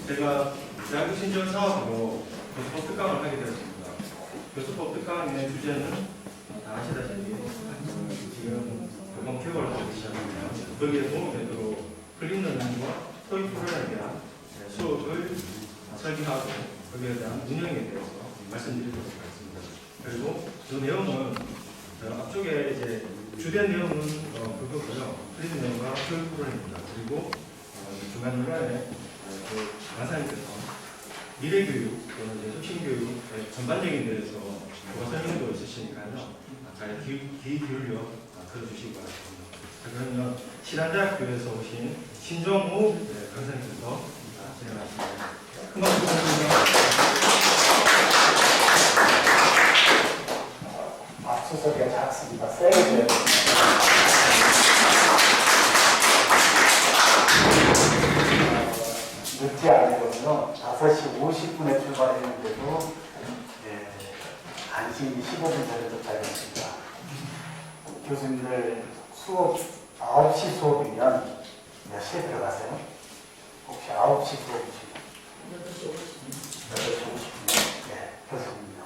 제가 대학교 신청 사업으로 교수법 특강을 하게 되었습니다. 교수법 특강의 주제는 다 아시다시피 지금 교권 개혁을 하고 있습니다. 거기에 도움이 되도록 클린러닝과 토익 프로그램에 대한 수업을 설계하고 거기에 대한 운영에 대해서 말씀드리도록 하겠습니다. 그리고 그 내용은 앞쪽에 이제 주된 내용은 그거고요. 클린러닝과 토익 프로그램입니다. 그리고 중간중간에 그 강사님께서 미래교육 또는 이제 혁신교육 전반적인 데에서 교과 설명도 있으시니까요. 잘 귀 기울여 들어주시기 바랍니다. 그러면 신한대학교에서 오신 신정우 강사님께서 진행하십니다. 큰 박수 부탁드립니다. 박수 소리가 작습니다. 세게 해요. 늦지 않으려면 5시 50분에 출발했는데도 간신히 15분 전에 도착했습니다. 교수님들 수업 9시 수업이면 몇 시에 들어가세요? 혹시 9시 수업이시면? 8시 50분. 네, 교수님요.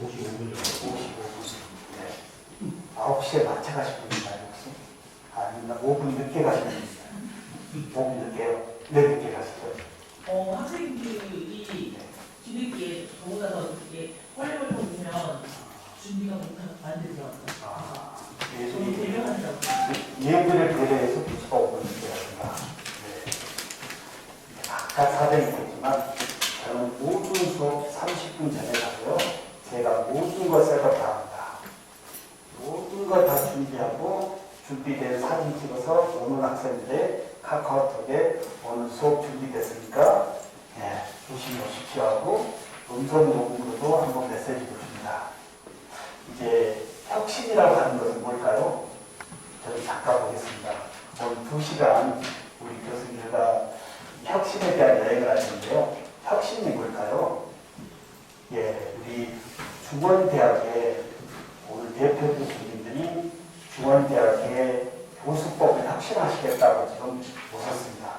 55분 정도. 55분. 네. 9시에 마쳐 가실 분인가요, 혹시? 아니면 5분 늦게 가시는 분인가요? 5분 늦게요? 네, 늦게 가시죠. 학생들이 뒤늦게 저보다 더 이렇게 헐레벌떡 오면 준비가 안 되더라고요. 저는 대명한다고. 얘들을 배려해서 교수가 5분 늦게 갑니다. 네. 각각 사정이 있겠지만 저는 모든 수업 30분 전에 가고요. 제가 모든 걸 셋업 다 합니다. 모든 걸 다 준비하고 준비된 사진 찍어서 오는 학생들의 카카오톡에 오늘 수업 준비됐으니까 조심히 오십시오 하고 음성 녹음으로도 한번 메시지를 줍니다. 이제 혁신이라고 하는 것은 뭘까요? 저는 잠깐 보겠습니다. 오늘 2시간 우리 교수님들과 혁신에 대한 여행을 하시는데요. 혁신이 뭘까요? 우리 중원대학의 오늘 대표 교수님들이 중원대학의 교수법을 혁신하시겠다고 지금 오셨습니다.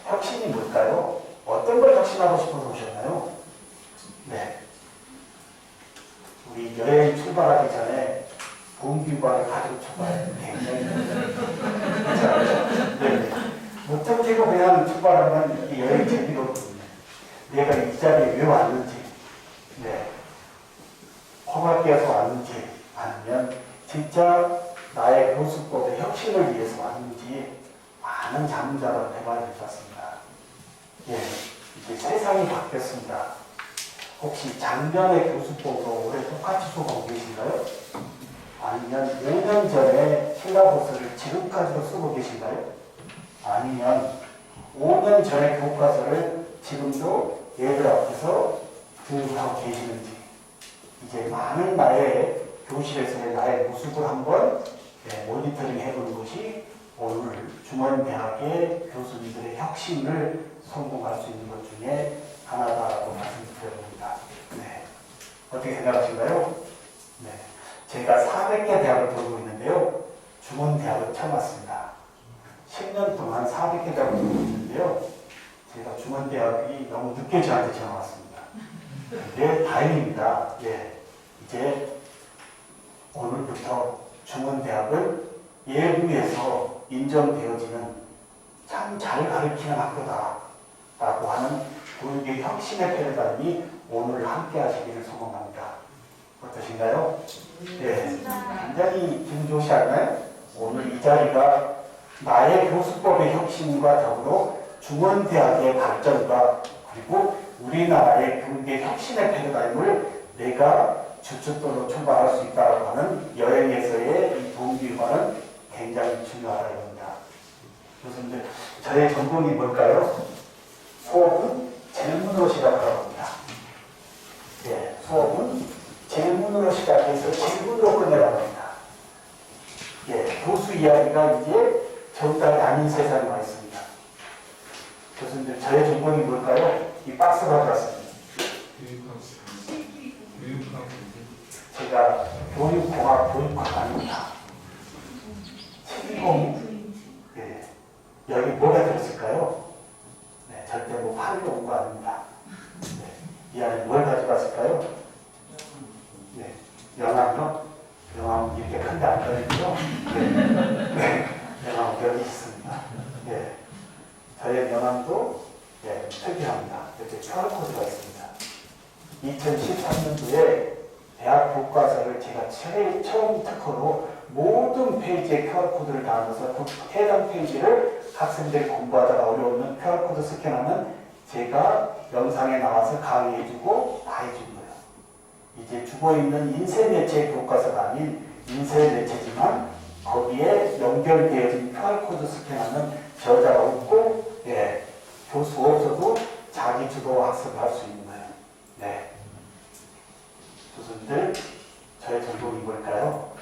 혁신이 뭘까요? 어떤 걸 혁신하고 싶어서 오셨나요? 네. 우리 여행 출발하기 전에 동기과를 가지고 출발해요. 굉장히 그렇죠? 네. 목적지로 그냥 출발하면 이 여행 재미가 없거든요. 내가 이 자리에 왜 왔는지, 허가 깨서 왔는지, 아니면 진짜 나의 교수법의 혁신을 위해서 왔는지 많은 자문자를 대화를 해봤습니다. 이제 세상이 바뀌었습니다. 혹시 작년의 교수법으로 올해 똑같이 수업하고 계신가요? 아니면 5년 전에 실라버스를 지금까지도 쓰고 계신가요? 아니면 5년 전의 교과서를 지금도 얘들 앞에서 교육하고 계시는지 이제 많은 나의 교실에서의 나의 모습을 한번 모니터링 해보는 것이 오늘 중원대학의 교수님들의 혁신을 성공할 수 있는 것 중에 하나다라고 말씀드려봅니다. 어떻게 생각하신가요? 제가 400개 대학을 돌고 있는데요. 중원대학을 처음 왔습니다. 10년 동안 400개 대학을 돌고 있는데요. 제가 중원대학이 너무 늦게 저한테 전화 왔습니다. 네, 다행입니다. 이제 오늘부터 중원대학을 예부에서 인정되어지는 참 잘 가르치는 학교다 라고 하는 교육의 혁신의 패러다임이 오늘 함께 하시기를 소망합니다. 어떠신가요? 굉장히 기분 좋으시 않나요? 오늘 이 자리가 나의 교수법의 혁신과 더불어 중원대학의 발전과 그리고 우리나라의 교육의 혁신의 패러다임을 내가 주춧돌로 출발할 수 있다고 하는 여행에서의 이 동기화는 굉장히 중요하다고 합니다. 교수님들, 저의 전공이 뭘까요? 수업은 질문으로 시작하라고 합니다. 수업은 질문으로 시작해서 질문으로 끝내라고 합니다. 교수 이야기가 이제 정답이 아닌 세상에 와 있습니다. 교수님들, 저의 전공이 뭘까요? 이 박스 가져왔습니다. 제가 교육공학 교육학 아닙니다. 책임공 여기 뭐가 들었을까요? 절대 뭐 팔로 온 거 아닙니다. 멋있습니다. 예. 저의 명함도 예, 특이합니다. 이렇게 QR코드가 있습니다. 2013년도에 대학 교과서를 제가 처음 특허로 모든 페이지에 QR코드를 달아서 그 해당 페이지를 학생들이 공부하다가 어려우면 QR코드 스캔하면 제가 영상에 나와서 강의해주고 다 해준 거예요. 이제 죽어있는 인쇄매체 교과서가 아닌 인쇄매체지만 거기에 연결되어진 QR코드 스캔하면 저자가 없고 예, 교수 없어도 자기 주도 학습을 할 수 있는 거예요. 네. 교수님들 저의 전공이 뭘까요?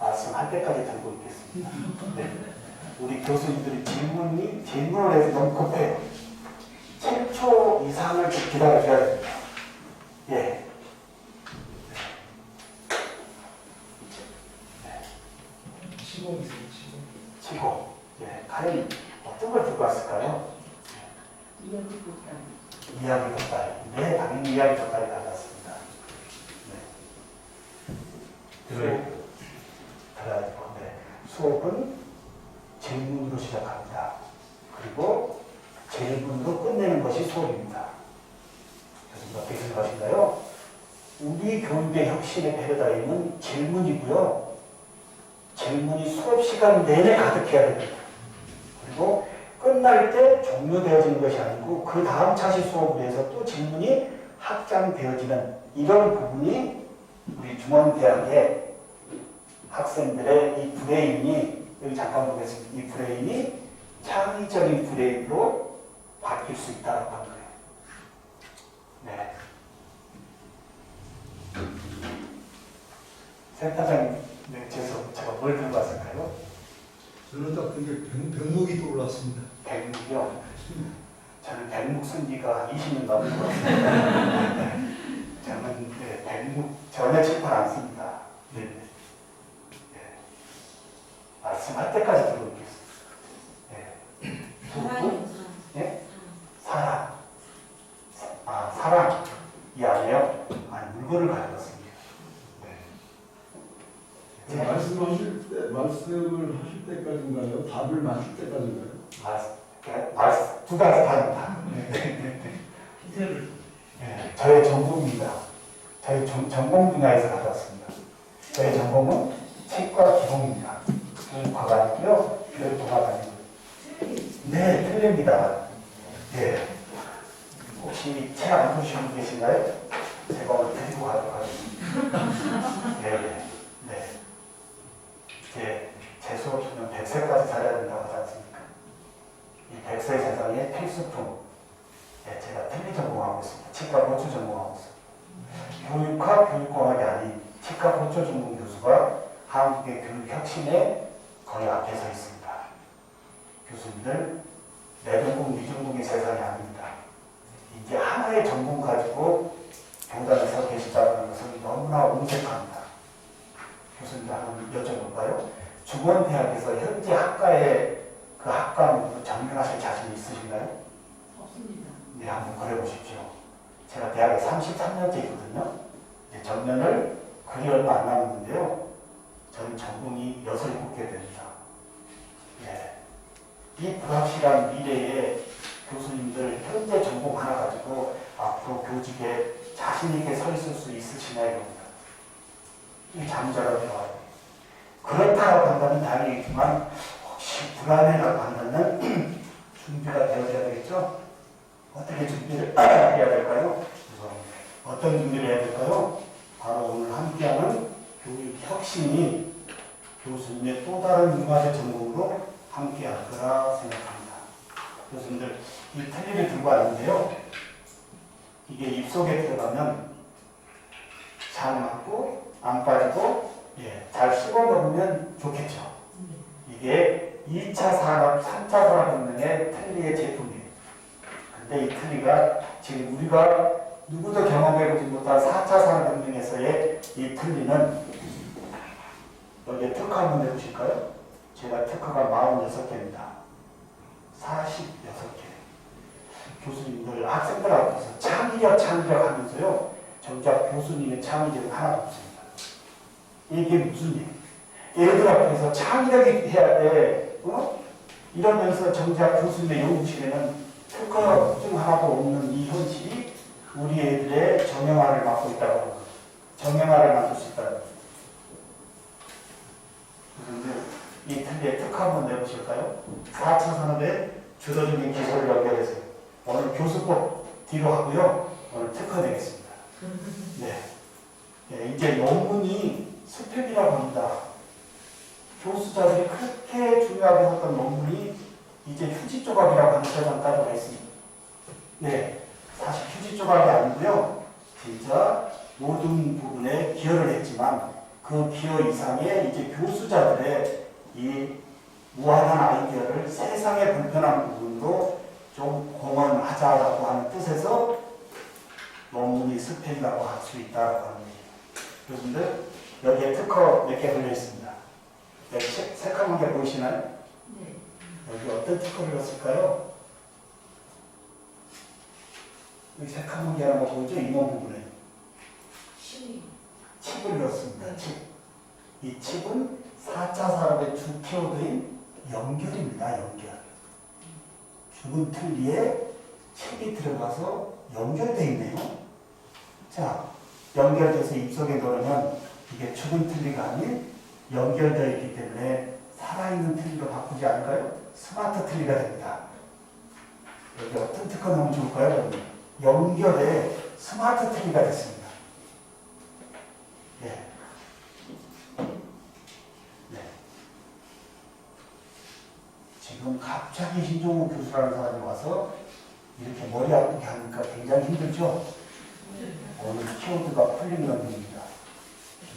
말씀할 때까지 들고 있겠습니다. 네. 우리 교수님들이 질문을 해서 너무 급해요. 7초 이상을 좀 기다려줘야 됩니다. 예. 치고. 예. 과연 어떤 걸 들고 왔을까요? 이야기 덕다리. 네, 당연히 이야기 덕다리 가져왔습니다. 네. 수업은 질문으로 시작합니다. 그리고 질문으로 끝내는 것이 수업입니다. 교수님 어떻게 생각하신가요? 우리 교육의 혁신의 패러다임은 질문이고요. 질문이 수업 시간 내내 가득해야 됩니다. 그리고 끝날 때 종료되어지는 것이 아니고 그 다음 차시 수업을 위해서 또 질문이 확장되어지는 이런 부분이 우리 중원대학의 학생들의 이 브레인이 여기 잠깐 보겠습니다. 이 브레인이 창의적인 브레인으로 바뀔 수 있다고 한 거예요. 네. 센터장님, 네, 제가 뭘 들고 왔을까요? 저는 딱 그게 백목이 떠올랐습니다. 백목이요? 저는 백목 쓴 지가 20년 넘은 것 같습니다. 저는 네, 백목 전혀 칠판 안 씁니다. 네. 네. 말씀할 때까지 들고 있겠습니다. 네. 네? 사랑. 사랑. 이 안에요? 아니, 물건을 가져왔습니다. 네. 말씀을 하실 때까지인가요? 답을 맞출 때까지인가요? 두 가지 다입니다. 기세를. 네, 저의 전공입니다. 저희 전공 분야에서 가져왔습니다. 저의 전공은 치과 기공입니다. 교육과가 아니고요. 교육과가 아니고요. 네, 틀립니다. 네. 혹시 책 안 보시는 분 계신가요? 제가 오늘 드리고 가도록 하겠습니다. 네. 제 수업 수는 100세까지 살아야 된다고 하지 않습니까? 이 100세 세상의 필수품. 네, 제가 틀리 전공하고 있습니다. 치과 보초 전공하고 있습니다. 교육과 교육공학이 아닌 치과 보초 전공 교수가 한국의 교육 혁신에 거의 앞에 서 있습니다. 교수님들, 내 전공, 네 전공의 세상이 아닙니다. 이제 하나의 전공 가지고 교단에 서 계시다는 것은 너무나 엄색합니다. 교수님들 한번 여쭤볼까요? 중원대학에서 현재 학과에 그 학과목으로 정명하실 자신 있으신가요? 없습니다. 네, 한번 그려보십시오. 제가 대학에 33년째이거든요. 이제 정년을 그리 얼마 안 남았는데요. 저는 전공이 6, 7개 됩니다. 네. 이 불확실한 미래에 교수님들 현재 전공 하나 가지고 앞으로 교직에 자신있게 서 있을 수 있으시나요? 이 잠자로 들어와요. 그렇다고 한다면 다행이지만 혹시 불안해라고 한다면 준비가 되어야 되겠죠? 어떻게 준비를 해야 될까요? 어떤 준비를 해야 될까요? 바로 오늘 함께하는 교육 혁신이 교수님의 또 다른 융화적 전공으로 함께할 거라 생각합니다. 교수님들 이 틀니를 들고 왔는데요. 이게 입속에 들어가면 잘 맞고 안 빠지고 잘 씹어 먹으면 좋겠죠. 이게 2차 산업, 3차 산업혁명의 틀니의 제품이에요. 근데 이 틀니가 지금 우리가 누구도 경험해보지 못한 4차 산업혁명에서의 이 틀니는 여기에 특허 한번 해보실까요? 제가 특허가 46개입니다. 46개. 교수님들, 학생들 앞에서 창의력 하면서요. 정작 교수님의 창의력은 하나도 없습니다. 이게 무슨 일? 얘들 앞에서 창의력이 해야 돼. 이러면서 정작 교수님의 연구실에는 특허증 하나도 없는 이 현실이 우리 애들의 정형화를 막고 있다고 합니다. 정형화를 만들 수 있다고 합니다. 그런데 이 틀에 특허 한번 내보실까요? 4차 산업의 주도적인 기술을 연결해서 오늘 교수법 뒤로 하고요. 오늘 특허 내겠습니다. 네. 네, 이제 논문이 스펙이라고 합니다. 교수자들이 그렇게 중요하게 했던 논문이 이제 휴지 조각이라고 하는 세상까지 가 있습니다. 네, 사실 휴지 조각이 아니고요. 진짜 모든 부분에 기여를 했지만 그 기여 이상의 이제 교수자들의 이 무한한 아이디어를 세상의 불편한 부분으로 좀 공헌하자라고 하는 뜻에서 논문이 스펙이라고 할 수 있다고 하는 얘기예요. 교수님들 여기에 특허 몇 개 걸려 있습니다. 여기 색깔한 게 보이시나요? 네. 여기 어떤 특허를 넣었을까요? 여기 색깔한 게 하나 보이죠? 이번 부분에 칩을 넣었습니다. 칩. 이 칩은 4차 산업의 주 키워드인 연결입니다. 연결. 죽은 틀 위에 칩이 들어가서 연결되어 있네요. 자, 연결돼서 입속에 넣으면 이게 죽은 틀리가 아닌 연결되어 있기 때문에 살아있는 틀리로 바꾸지 않을까요? 스마트 틀리가 됩니다. 여기 어떤 특허 넣으면 좋을까요? 여러분? 연결에 스마트 틀리가 됐습니다. 네. 네. 지금 갑자기 신종우 교수라는 사람이 와서 이렇게 머리 아프게 하니까 굉장히 힘들죠? 오늘 키워드가 풀리는 겁니다.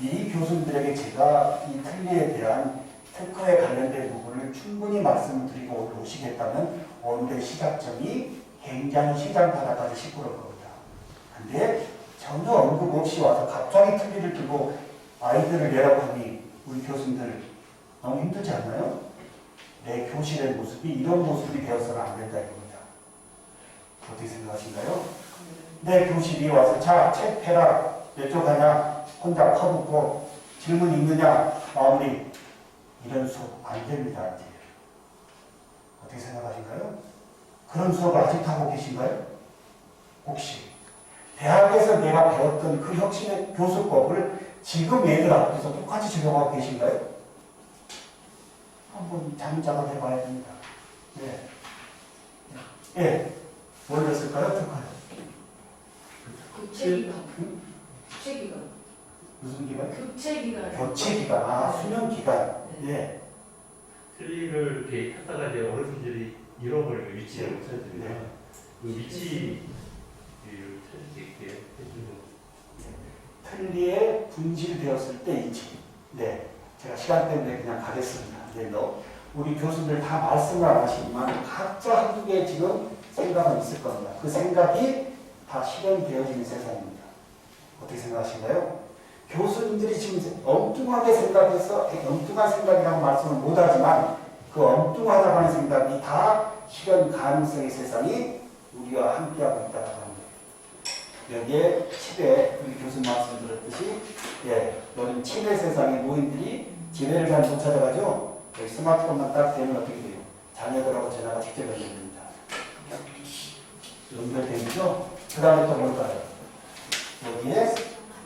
이 교수님들에게 제가 이 틀리에 대한 특허에 관련된 부분을 충분히 말씀을 드리고 오늘 오시겠다면 오늘의 시작점이 굉장히 시장 바닥까지 시끄러울 겁니다. 근데 전혀 언급 없이 와서 갑자기 틀리를 들고 아이들을 내라고 하니 우리 교수님들 너무 힘들지 않나요? 내 교실의 모습이 이런 모습이 되어서는 안 된다 이겁니다. 어떻게 생각하신가요? 내 교실이 와서 자, 책 해라. 몇 쪽 하냐? 혼자 퍼붓고 질문 있느냐? 마무리. 이런 수업 안 됩니다. 이제. 어떻게 생각하신가요? 그런 수업을 아직 하고 계신가요? 혹시 대학에서 내가 배웠던 그 혁신의 교수법을 지금 애들 앞에서 똑같이 적용하고 계신가요? 한번 잠작을 해봐야 됩니다. 네. 예. 뭘 했을까요? 특허요. 교체기간. 무슨 기간? 교체기간. 교체기간. 아, 수면기간. 예. 틀리를 이렇게 하다가 이제 어르신들이 잃어버리면 위치를 못 찾으면 네. 그 위치를 찾을 수 있게 해주는 틀리에 분실되었을 때 이지. 네. 제가 시간 때문에 그냥 가겠습니다. 네, 우리 교수들 다 말씀을 안 하시지만 각자 한두 개 지금 생각은 있을 겁니다. 그 생각이 다 실현되어지는 세상입니다. 어떻게 생각하신가요? 교수님들이 지금 엉뚱하게 생각해서 엉뚱한 생각이라고 말씀을 못하지만 그 엉뚱하다고 하는 생각이 다 실현 가능성의 세상이 우리와 함께하고 있다고 합니다. 여기에 칩에 우리 교수님 말씀 들었듯이 요즘 칩의 세상에 노인들이 지뢰를 잘 못 찾아가죠. 여기 스마트폰만 딱 되면 어떻게 돼요? 자녀들하고 전화가 직접 연결됩니다. 연결되어 있죠? 그 다음에 또 뭘까요? 여기에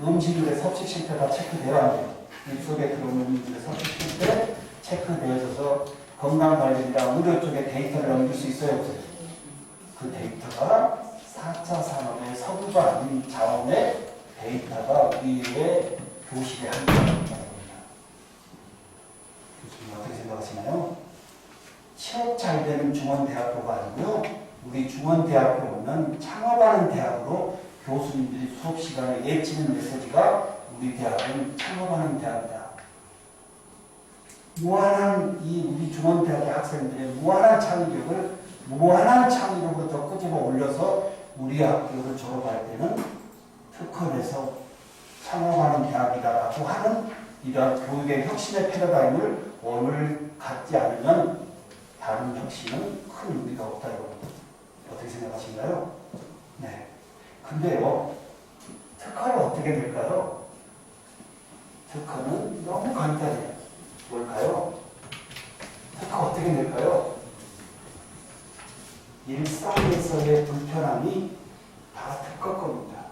음식물의 섭취 실태가 체크되어야 돼요. 입속에 들어오는 음식물의 섭취 실태 체크되어져서 건강관리랑 의료 쪽에 데이터를 넘길 수 있어야 돼요. 그 데이터가 4차 산업의 서구가 아닌 자원의 데이터가 우리의 교실에 함께합니다. 교수님 어떻게 생각하시나요? 취업 잘 되는 중원대학교가 아니고요. 우리 중원대학교는 창업하는 대학으로 교수님들이 수업 시간에 외치는 메시지가 우리 대학은 창업하는 대학이다. 무한한 우리 중원대학의 학생들의 무한한 창의력을 무한한 창의력으로 더 끄집어 올려서 우리 학교를 졸업할 때는 특허에서 창업하는 대학이다라고 하는 이러한 교육의 혁신의 패러다임을 오늘 갖지 않으면 다른 혁신은 큰 의미가 없다 이겁니다. 어떻게 생각하신가요? 네. 근데요, 특허는 어떻게 될까요? 특허는 너무 간단해요. 뭘까요? 특허가 어떻게 될까요? 일상에서의 불편함이 다 특허 겁니다.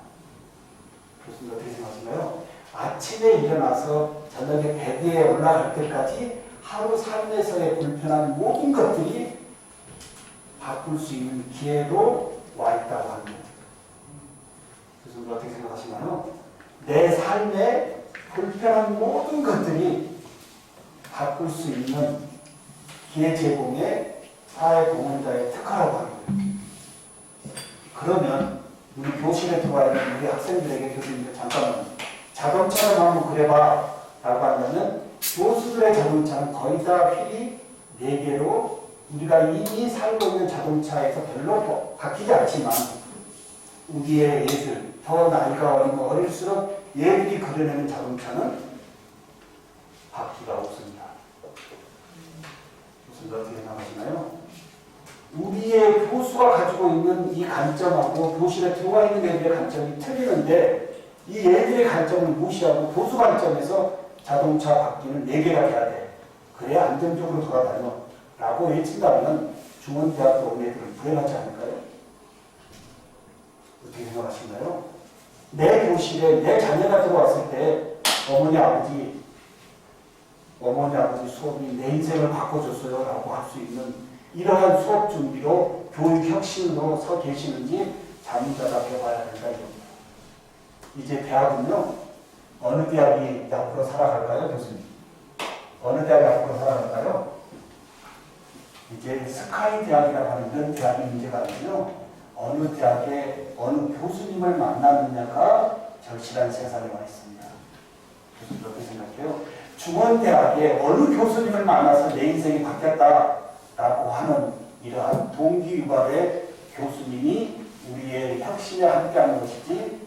교수님 어떻게 생각하시나요? 아침에 일어나서 저녁에 베드에 올라갈 때까지 하루 삶에서의 불편한 모든 것들이 바꿀 수 있는 기회로 와 있다고 합니다. 교수님 어떻게 생각하시나요? 내 삶에 불편한 모든 것들이 바꿀 수 있는 기회 제공의 사회공헌자의 특허라고 합니다. 그러면 우리 교실에 들어와 있는 우리 학생들에게 교수님들 잠깐만 자동차를 한번 그려봐 라고 하면은 교수들의 자동차는 거의 다 휠이 4개로 우리가 이미 살고 있는 자동차에서 별로 바뀌지 않지만 우리의 애들, 더 나이가 어릴수록 얘들이 그려내는 자동차는 바퀴가 없습니다. 교수님 어떻게 생각하시나요? 우리의 교수가 가지고 있는 이 관점하고 교실에 들어와 있는 애들의 관점이 틀리는데 이 애들의 관점을 무시하고 교수 관점에서 자동차 바퀴는 4개가 돼야 돼. 그래야 안정적으로 돌아다녀. 라고 외친다면 중원대학교 온 애들은 불행하지 않을까요? 어떻게 생각하시나요? 내 교실에 내 자녀가 들어왔을 때 어머니 아버지 수업이 내 인생을 바꿔줬어요 라고 할 수 있는 이러한 수업 준비로 교육 혁신으로 서 계시는지 자문자답해 봐야 된다 이겁니다. 이제 대학은요 어느 대학이 앞으로 살아갈까요 교수님? 어느 대학이 앞으로 살아갈까요? 이제 스카이 대학이라고 하는 이런 대학이 문제가 아니고요. 어느 대학에 어느 교수님을 만나느냐가 절실한 세상에 와 있습니다. 교수님 어떻게 생각해요? 중원대학에 어느 교수님을 만나서 내 인생이 바뀌었다라고 하는 이러한 동기유발의 교수님이 우리의 혁신에 함께하는 것이지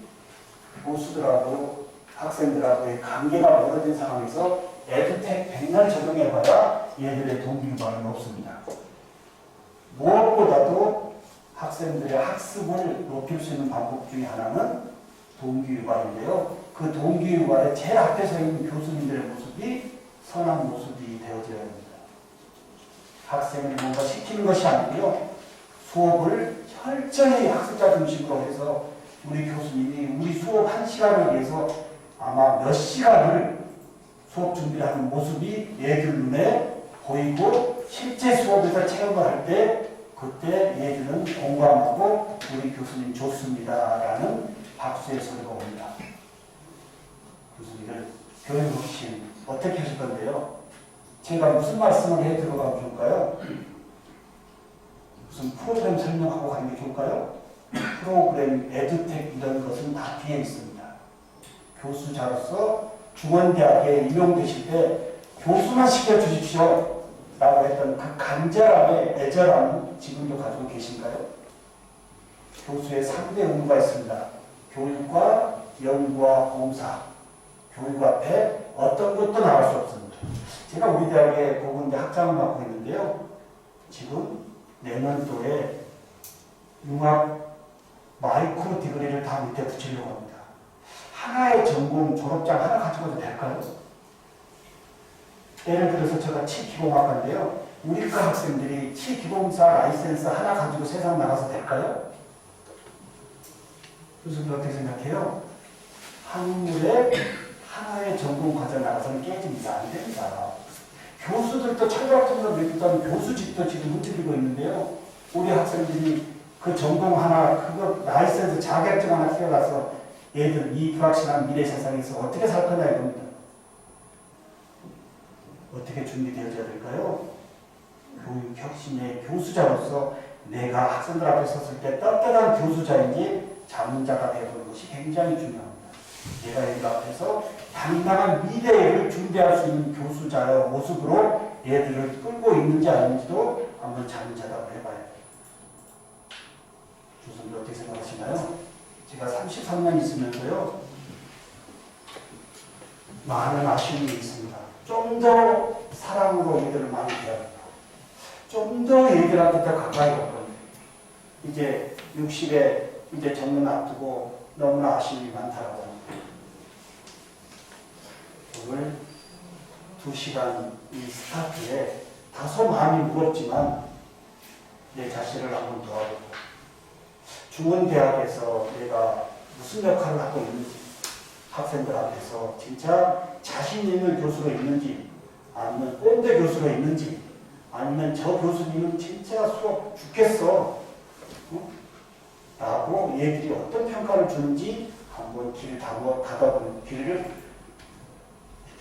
교수들하고 학생들하고의 관계가 멀어진 상황에서 에듀텍 백날 적용해봐야 얘들의 동기유발은 없습니다. 무엇보다도 학생들의 학습을 높일 수 있는 방법 중에 하나는 동기유발인데요. 그 동기유발의 제일 앞에 서 있는 교수님들의 모습이 선한 모습이 되어져야 합니다. 학생을 뭔가 시키는 것이 아니고요. 수업을 철저히 학습자 중심으로 해서 우리 교수님이 우리 수업 1시간을 위해서 아마 몇 시간을 수업 준비를 하는 모습이 얘들 눈에 보이고 실제 수업에서 체험을 할 때 그때 얘들은 공감하고 우리 교수님 좋습니다 라는 박수의 소리가 옵니다. 교수님들 교육혁신 어떻게 하실 건데요? 제가 무슨 말씀을 해 들어가면 좋을까요? 무슨 프로그램 설명하고 가는 게 좋을까요? 프로그램, 에듀텍 이런 것은 다 뒤에 있습니다. 교수자로서 중원대학에 임용되실 때 교수만 시켜주십시오 라고 했던 그 간절함의 애절함은 지금도 가지고 계신가요? 교수의 3대 의무가 있습니다. 교육과 연구와 봉사. 교육 앞에 어떤 것도 나갈 수 없습니다. 제가 우리 대학에 고군대 학장을 맡고 있는데요. 지금 내년도에 융합 마이크로 디그리를 다 밑에 붙이려고 합니다. 하나의 전공 졸업장 하나 가지고도 될까요? 예를 들어서 제가 치기공학과인데요. 우리과 학생들이 치기공사 라이센스 하나 가지고 세상 나가서 될까요? 교수님 어떻게 생각해요? 한물에 하나의 전공 과정 나가서는 깨집니다. 안 됩니다. 교수들도 철학적으로 외국한 교수직도 지금 흔들리고 있는데요. 우리 학생들이 그 전공 하나, 그거 라이센스 자격증 하나 키워가서 얘들 이 불확실한 미래 세상에서 어떻게 살 거냐 이겁니다. 어떻게 준비되어져야 될까요? 교육 혁신의 교수자로서 내가 학생들 앞에 섰을 때 떳떳한 교수자인지 자문자가 되어보는 것이 굉장히 중요합니다. 내가 여기 앞에서 당당한 미래를 준비할 수 있는 교수자의 모습으로 얘들을 끌고 있는지 아닌지도 한번 자문자답을 해봐야 돼요. 교수님 어떻게 생각하시나요? 제가 33년 있으면서요. 많은 아쉬움이 있습니다. 좀 더 사랑으로 얘들을 많이 대하고 좀 더 얘들한테 더 가까이 갈 겁니다. 이제 60에 이제 정년 앞두고 너무나 아쉬움이 많다고 오늘 2시간 이 스타트에 다소 마음이 무겁지만 내 자신을 한번 도와보고 중원대학에서 내가 무슨 역할을 하고 있는지 학생들 앞에서 진짜 자신 있는 교수가 있는지 아니면 꼰대 교수가 있는지 아니면 저 교수님은 진짜 수업 죽겠어 라고 얘들이 어떤 평가를 주는지 한번 길을 가다보는 길을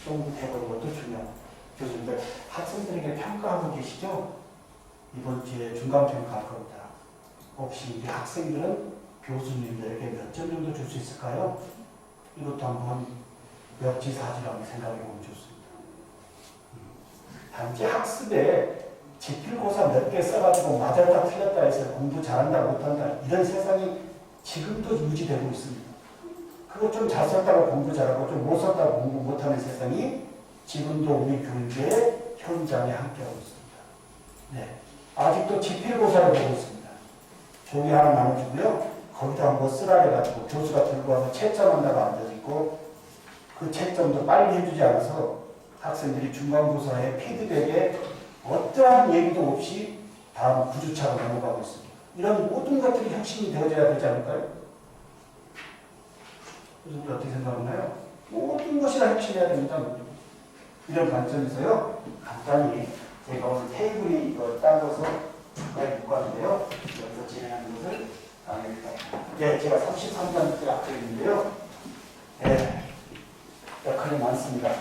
좀 해보는 것도 중요합니다. 교수님들 학생들에게 평가하고 계시죠? 이번 주에 중간평가할 겁니다. 혹시 우리 학생들은 교수님들에게 몇 점 정도 줄 수 있을까요? 이것도 한번 역지사지로 한번 생각해 보면 좋습니다. 단지 학습에 지필고사 몇 개 써가지고 맞았다 틀렸다 해서 공부 잘한다 못한다 이런 세상이 지금도 유지되고 있습니다. 그거 좀 잘 썼다고 공부 잘하고 좀 못 썼다고 공부 못하는 세상이 지금도 우리 교육의 현장에 함께하고 있습니다. 네. 아직도 지필고사를 보고 있습니다. 종이 하나 나눠주고요. 거기다 뭐 쓰라 해가지고 교수가 들고 와서 채점 한다고 앉아있고 그 채점도 빨리 해주지 않아서 학생들이 중간고사의 피드백에 어떠한 얘기도 없이 다음 9주차로 넘어가고 있습니다. 이런 모든 것들이 혁신이 되어져야 되지 않을까요? 교수님 어떻게 생각하나요? 모든 것이 다 혁신해야 됩니다. 이런 관점에서요. 간단히 제가 오늘 테이블이 이거 따져서 가까이 놓고 왔는데요. 여기서 진행하는 것을 나누겠다. 네, 제가 33번째 학교인데요. 네, 역할이 많습니다.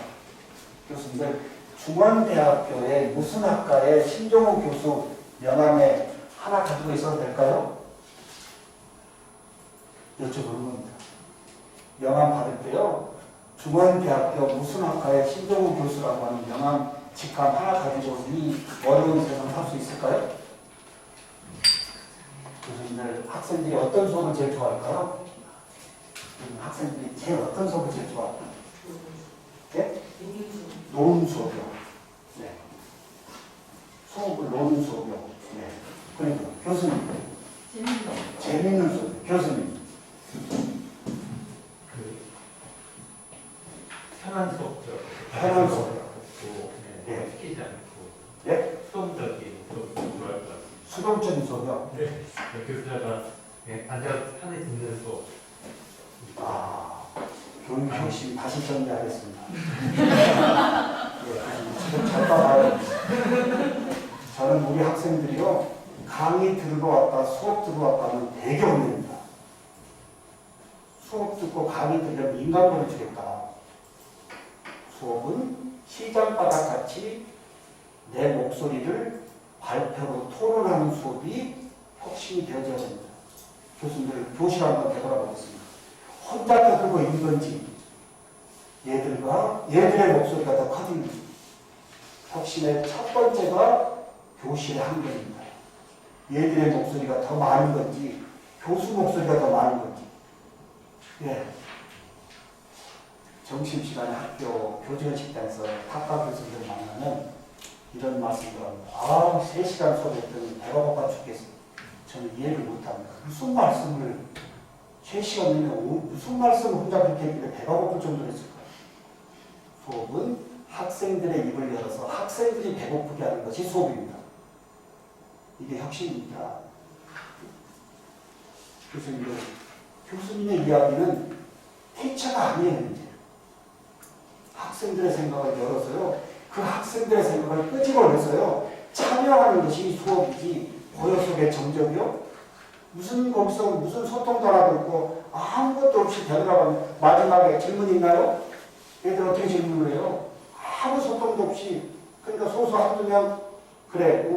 교수님들 중원대학교의 무슨 학과에 신종호 교수 명함에 하나 가지고 있어도 될까요? 여쭤보는 겁니다. 명함 받을 때요. 중원대학교 무슨 학과에 신종호 교수라고 하는 명함 직함 하나 가지고 이 어려운 세상 살 수 있을까요? 교수님들 학생들이 어떤 수업을 제일 좋아할까요? 학생들이 제일 어떤 수업을 제일 좋아할까요? 예? 노는 수업이요. 네. 수업을 노는 수업이요. 네. 그러니까 교수님. 재밌는 수업. 교수님. 편한 수업. 편한 수업. 네. 시키지 않고. 예? 수동적인 수업 좋아할 것 같아요. 수동적인 수업이요. 네. 교수자가 앉아서 편히 듣는 수업. 아, 교육 혁신 다시 정리하겠습니다. 지금 잘 봐봐요. 저는 우리 학생들이요, 강의 들으러 왔다, 수업 들으러 왔다는 되게 혼냅니다. 수업 듣고 강의 들으려면 인간권을 주겠다. 수업은 시장바닥 같이 내 목소리를 발표로 토론하는 수업이 혁신이 되어져야 됩니다. 교수님들 교실 한번 되돌아보겠습니다. 혼자 듣고 있는 건지 얘들의 목소리가 더 커집니다. 혁신의 첫 번째가 교실의 환경입니다. 얘들의 목소리가 더 많은 건지 교수 목소리가 더 많은 건지. 예. 점심시간에 학교 교직원 식당에서 학과 교수들 만나면 이런 말씀을 합니다. 3시간 수업했더니 배가 고파 죽겠습니다. 저는 이해를 못합니다. 무슨 말씀을 3시간 내면 무슨 말씀을 혼자 그렇게 했길래 배가 고플 정도로 했을까요? 수업은 학생들의 입을 열어서 학생들이 배고프게 하는 것이 수업입니다. 이게 혁신입니다. 교수님의 이야기는 티처가 아니에요. 이제. 학생들의 생각을 열어서요. 그 학생들의 생각을 끄집어내서요. 참여하는 것이 수업이지 고요 속의 정적이요. 거기서 무슨 소통도 하나도 없고 아무것도 없이 되돌아가면 마지막에 질문 있나요? 얘들 어떻게 질문을 해요? 아무 소통도 없이. 그러니까 소수 한두 명 그래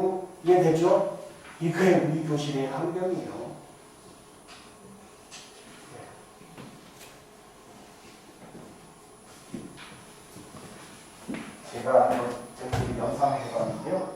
이해되죠? 이게 우리 교실의 환경이에요. 제가 저기 영상을 해봤는데요.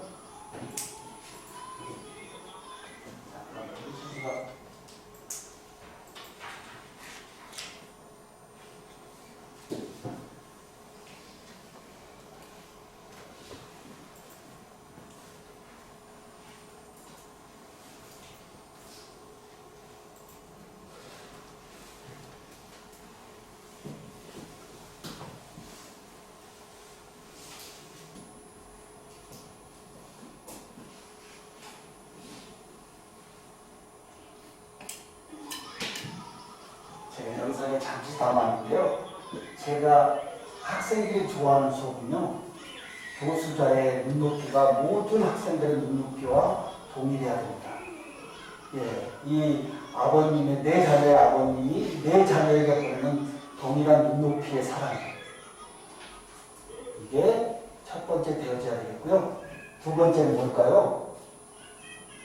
전에 잠시 담았는데요. 제가 학생들이 좋아하는 수업은요, 교수자의 눈높이가 모든 학생들의 눈높이와 동일해야 됩니다. 예, 이 아버님의, 내 자녀의 아버님이 내 자녀에게 보내는 동일한 눈높이의 사랑, 이게 첫 번째 되어져야 되겠고요. 두 번째는 뭘까요?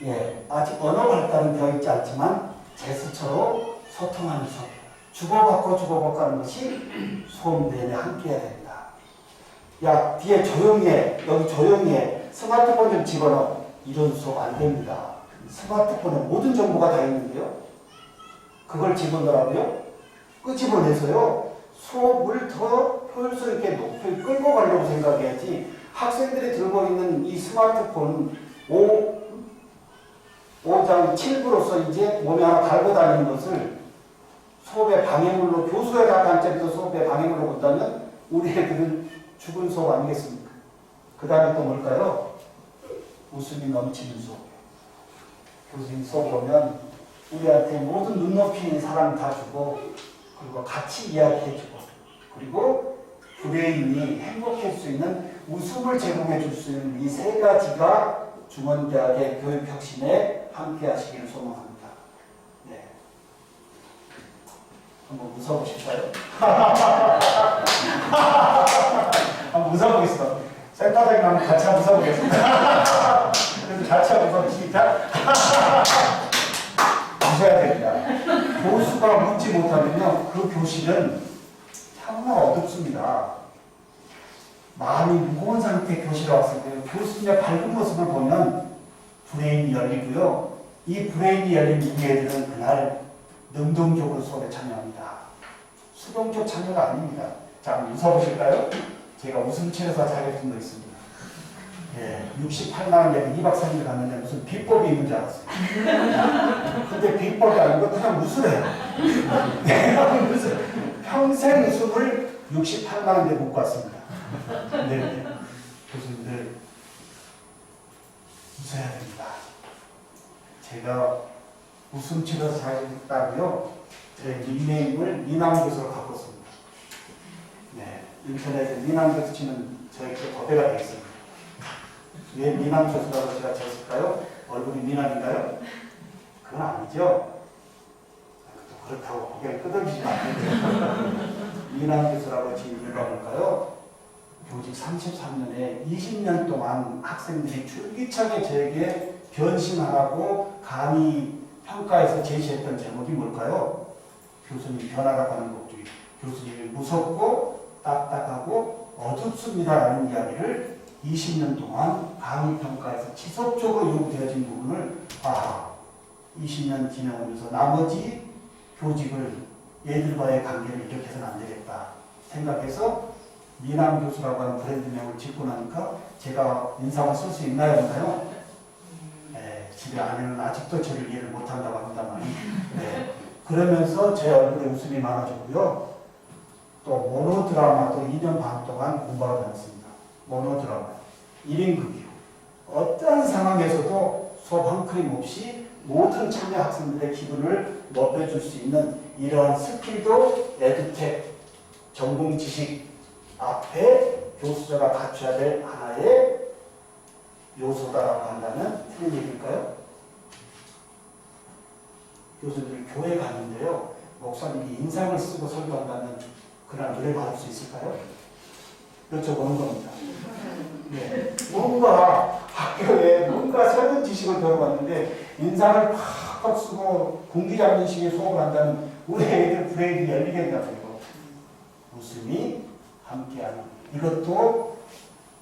예, 아직 언어 발달은 되어 있지 않지만 제스처로 소통하는 수업, 주고받고 하는 것이 수업 내내 함께 해야 됩니다. 야, 뒤에 조용히 해, 여기 조용히 해, 스마트폰 좀 집어넣어. 이런 수업 안 됩니다. 스마트폰에 모든 정보가 다 있는데요, 그걸 집어넣으라고요? 끄집어내서요, 수업을 더 효율성 있게 높이 끌고 가려고 생각해야지. 학생들이 들고 있는 이 스마트폰 5장 7부로서 이제 몸에 하나 달고 다니는 것을 수업의 방해물로, 교수의 관점에서 수업의 방해물로 본다면 우리 애들은 죽은 수업 아니겠습니까? 그 다음에 또 뭘까요? 웃음이 넘치는 수업. 교수님 수업 보면 우리한테 모든 눈높이 있는 사랑 다 주고, 그리고 같이 이야기해주고, 그리고 브레인이 행복할 수 있는 웃음을 제공해 줄 수 있는 이 세 가지가 중원대학의 교육혁신에 함께 하시기를 소망합니다. 네. 한번 웃어보실까요? 한번 웃어보겠습니다. 센터장님 한번 같이 한번 웃어보겠습니다. 그래서 같이 한번 웃어보시니까 웃어야 됩니다. 교수가 웃지 못하면요, 그 교실은 정말 어둡습니다. 마음이 무거운 상태의 교실에 왔을 때 교수님의 밝은 모습을 보면 브레인이 열리고요. 이 브레인이 열린 우리 애들은 그날 능동적으로 수업에 참여합니다. 수동적 참여가 아닙니다. 자, 한번 웃어보실까요? 제가 웃음치료사 자격증도 있습니다. 예, 68만 원 내고 2박 3일 갔는데 무슨 비법이 있는 줄 알았어요. 근데 비법이 아니고 그냥 웃으래요. 내가 웃으래요. 평생 웃음을 68만 원 내고 못 갔습니다. 네, 교수님들 웃어야 됩니다. 제가 웃음치료사 자격증 따고요, 제 닉네임을 미남 교수로 바꿨습니다. 네, 인터넷에 미남 교수 치면 저희 그 도배가 되어 있습니다. 왜 미남 교수라고 제가 지었을까요? 얼굴이 미남인가요? 그건 아니죠. 또 그렇다고 고개를 끄덕이시면 안 되죠. 미남 교수라고 지은 이유가 뭘까요? 교직 33년에 20년 동안 학생들이 줄기차게 저에게 변신하라고 강의 평가에서 제시했던 제목이 뭘까요? 교수님 변화라고 하는 것도 교수님이 무섭고 딱딱하고 어둡습니다라는 이야기를 20년 동안 강의 평가에서 지속적으로 요구되어진 부분을 20년 지나오면서 나머지 교직을 얘들과의 관계를 이렇게 해서는 안 되겠다 생각해서 미남 교수라고 하는 브랜드명을 짓고 나니까 제가 인상을 쓸 수 있나요? 없나요? 네, 집에 아내는 아직도 저를 이해를 못한다고 합니다만, 네. 그러면서 제 얼굴에 웃음이 많아졌고요. 또 모노드라마도 2년 반 동안 공부하고 다녔습니다. 모노드라마 1인극이요. 어떠한 상황에서도 수업 한 크림 없이 모든 참여 학생들의 기분을 높여줄 수 있는 이러한 스킬도 에듀텍 전공 지식 앞에 교수자가 갖춰야 될 하나의 요소다라고 한다면 틀린 얘기일까요? 교수님들 교회 가는데요, 목사님이 인상을 쓰고 설교한다면 그날 은혜 받을 수 있을까요? 여쭤보는 겁니다. 네. 뭔가 학교에 뭔가 새로운 지식을 배워봤는데 인상을 팍팍 쓰고 군기 잡는 식의 수업을 한다면 우리 애들 브레인이 열리겠냐고요. 웃음이 함께하는, 이것도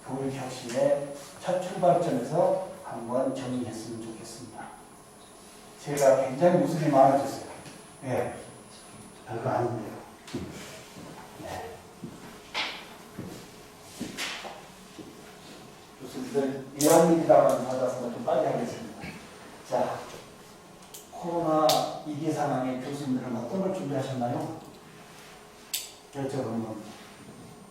교육혁신의 첫 출발점에서 한번 정리했으면 좋겠습니다. 제가 굉장히 웃음이 많아졌어요. 네. 별거 아닌데요. 네. 교수님들 위안일이라고 받아서 좀 빨리 하겠습니다. 자, 코로나 위기 상황에 교수님들은 어떤 걸 준비하셨나요? 여쭤보는 겁니다.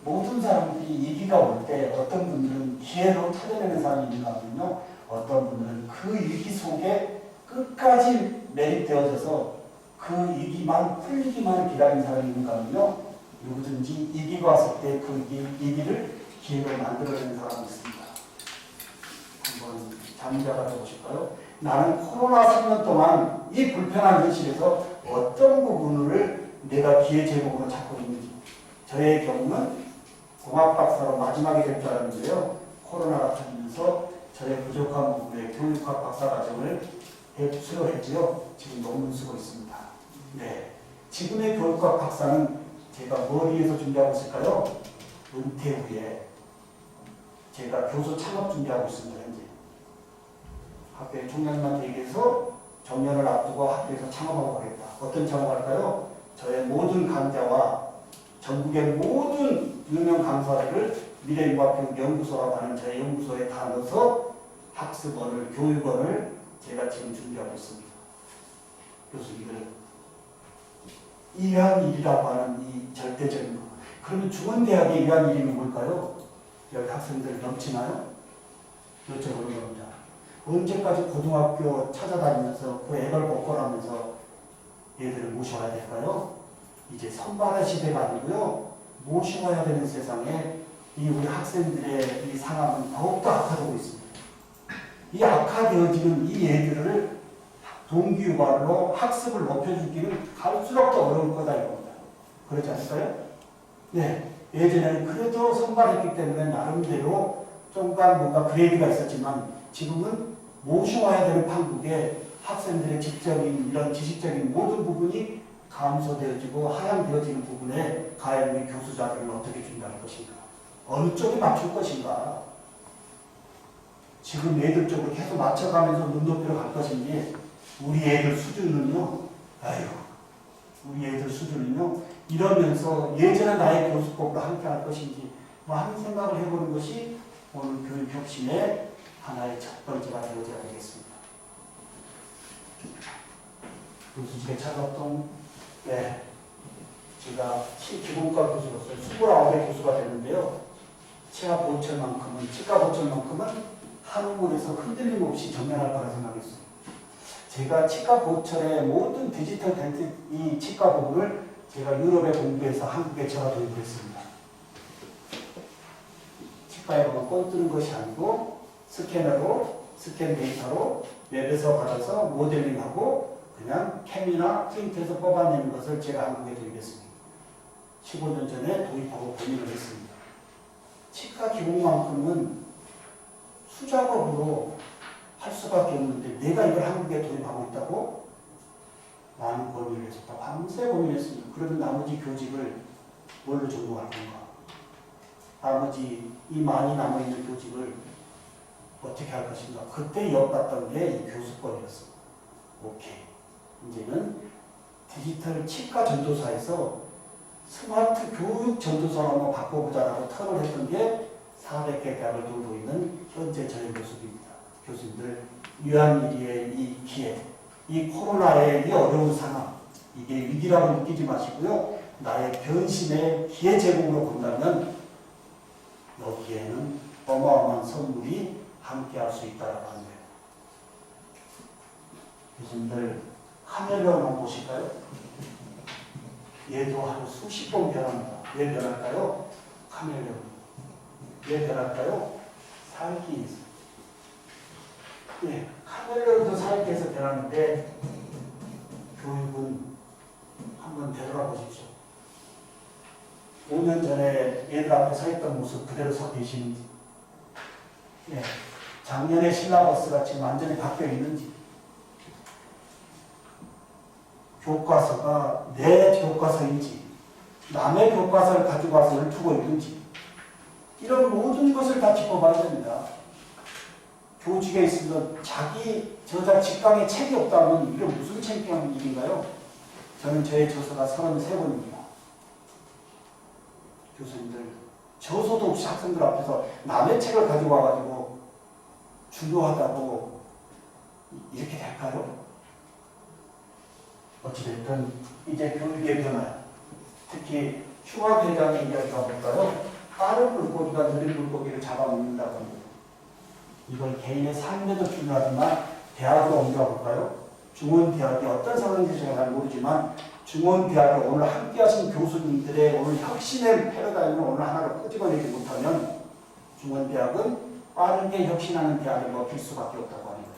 모든 사람들이 위기가 올 때 어떤 분들은 기회로 터져내는 사람이 있는가 하면요, 어떤 분들은 그 위기 속에 끝까지 매립되어져서 그 위기만 풀리기만 기다린 사람이 있는가 하면요. 누구든지 위기가 왔을 때 그 위기를 기회로 만들어내는 사람이 있습니다. 한번 자문자가 해보실까요? 나는 코로나 3년 동안 이 불편한 현실에서 어떤 부분을 내가 기회 제목으로 찾고 있는지. 저의 경우는 공학 박사로 마지막에 될 줄 알았는데요. 코로나가 터지면서 저의 부족한 부분의 교육학 박사 과정을 수료했고요. 지금 논문 쓰고 있습니다. 네, 지금의 교육학 박사는 제가 뭘 위해서 준비하고 있을까요? 은퇴 후에 제가 교수 창업 준비하고 있습니다. 현재 학교의 총장님한테 얘기해서 정년을 앞두고 학교에서 창업하고 가겠다. 어떤 창업할까요? 저의 모든 강좌와 전국의 모든 유명 강사들을 미래융합교육연구소라고 하는 저의 연구소에 다 넣어서 학습원을, 교육원을 제가 지금 준비하고 있습니다. 교수님들 이한일이라고 하는 이 절대적인 거. 그러면 중원대학의 이한일이는 뭘까요? 여기 학생들 넘치나요? 여쭤보는 겁니다. 언제까지 고등학교 찾아다니면서 그 애걸 복걸하면서 얘들을 모셔와야 될까요? 이제 선발할 시대가 아니고요. 모셔와야 되는 세상에 이 우리 학생들의 이 상황은 더욱더 악화되고 있습니다. 이 악화되어지는 이 애들을 동기유발로 학습을 높여주기는 갈수록 더 어려울 거다 이겁니다. 그렇지 않을까요? 네. 예전에는 그래도 선발했기 때문에 나름대로 좀간 뭔가 그레이드가 있었지만 지금은 모셔와야 되는 판국에 학생들의 지적인 이런 지식적인 모든 부분이 감소되어지고 하향되어지는 부분에 과연 우리 교수자들은 어떻게 준비할 것인가? 어느 쪽에 맞출 것인가? 지금 애들 쪽으로 계속 맞춰가면서 눈높이로 갈 것인지 우리 애들 수준은요, 아유, 우리 애들 수준은요, 이러면서 예전에 나의 교수법으로 함께 할 것인지 뭐 하는 생각을 해보는 것이 오늘 교육혁신의 하나의 첫 번째가 되어져야 되겠습니다. 교수직의 차갑동, 네, 제가 기본과 교수로서 29의 교수가 되는데요. 치아 보철만큼은, 치과 보철만큼은 한국에서 흔들림 없이 정면할 거라 생각했어요. 제가 치과 보철의 모든 디지털 덴트 이 치과 부분을 제가 유럽에 공부해서 한국에 제가 도입을 했습니다. 치과에 보면 꼴 뜨는 것이 아니고 스캐너로, 스캔 데이터로 웹에서 받아서 모델링하고 그냥 캠이나 프린트에서 뽑아내는 것을 제가 한국에 도입했습니다. 15년 전에 도입하고 본인을 했습니다. 치과 기본만큼은 수작업으로 할 수밖에 없는데 내가 이걸 한국에 도입하고 있다고 많은 고민을 했습니다. 밤새 고민했습니다. 그러면 나머지 교직을 뭘로 전공할 건가? 나머지 이 많이 남아있는 교직을 어떻게 할 것인가? 그때 이어봤던 게 이 교수법이었습니다. 오케이. 이제는 디지털 치과 전도사에서 스마트 교육 전도사로 한번 바꿔보자라고 턴을 했던 게 400개 대학을 돌고 있는 현재 저희 모습입니다. 교수님들, 유한일이의 이 기회, 이 코로나의 이 어려운 상황, 이게 위기라고 느끼지 마시고요. 나의 변신의 기회 제공으로 본다면 여기에는 어마어마한 선물이 함께할 수 있다고 합니다. 교수님들, 카멜레온 한번 보실까요? 얘도 하루 수십 번 변합니다. 왜 변할까요? 카멜레온. 왜 변할까요? 살기 있어요. 네, 카멜레온도 살기에서 변하는데 교육은 한번 되돌아보십시오. 5년 전에 애들 앞에 서 있던 모습 그대로 서 계시는지, 네, 작년에 실라버스가 지금 완전히 바뀌어 있는지, 교과서가 내 교과서인지 남의 교과서를 가지고 와서 읊고 있는지 이런 모든 것을 다 짚어봐야 됩니다. 교직에 있으면 자기 저자 직강에 책이 없다면 이게 무슨 창피한 일인가요? 저는 저의 저서가 33권입니다. 교수님들, 저서도 없이 학생들 앞에서 남의 책을 가지고 와가지고 중요하다고 이렇게 될까요? 어찌됐든 이제 교육의 변화, 특히 흉악회장의 이야기가 볼까요? 빠른 물고기가 느린 물고기를 잡아먹는다고 합니다. 이걸 개인의 삶에도 중요하지만 대학으로 옮겨 볼까요? 중원대학이 어떤 상황인지 제가 잘 모르지만 중원대학에 오늘 함께하신 교수님들의 오늘 혁신의 패러다임을 오늘 하나로 끄집어내지 못하면 중원대학은 빠르게 혁신하는 대학에 먹힐 수밖에 없다고 합니다.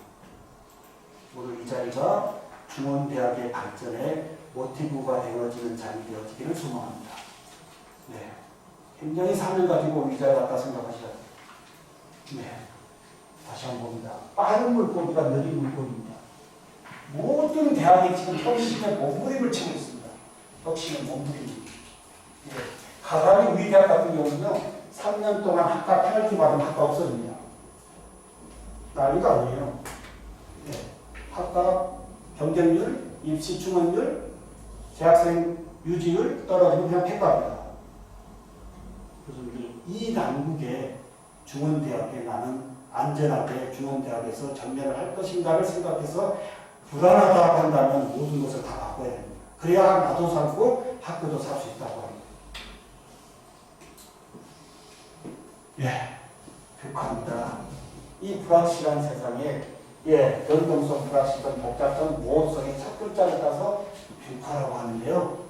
오늘 이 자리가 중원대학의 발전에 모티브가 되어지는 자리 되어지기를 소망합니다. 네. 굉장히 사명 가지고 이 자리에 왔다 생각하시죠. 네. 다시 한번 봅니다. 빠른 물고기가 느린 물고기입니다. 모든 대학이 지금 혁신의 몸부림을 치고 있습니다. 혁신의 몸부림. 네. 가감이 우리 대학 같은 경우는요, 3년 동안 학과 페널티 받으면 학과 없어집니다. 난리가 아니에요. 네. 학과 경쟁률, 입시 충원율, 재학생 유지율 떨어지면 그냥 폐과합니다. 그래서 이 난국에 중원대학에 나는 안전하게 중원대학에서 전면을 할 것인가를 생각해서 불안하다고 한다면 모든 것을 다 바꿔야 됩니다. 그래야 나도 살고 학교도 살 수 있다고 합니다. 예, 벽합니다. 이 불확실한 세상에 변동성, 불확실성, 복잡성, 모호성의 첫 글자를 따서 뷰카라고 하는데요.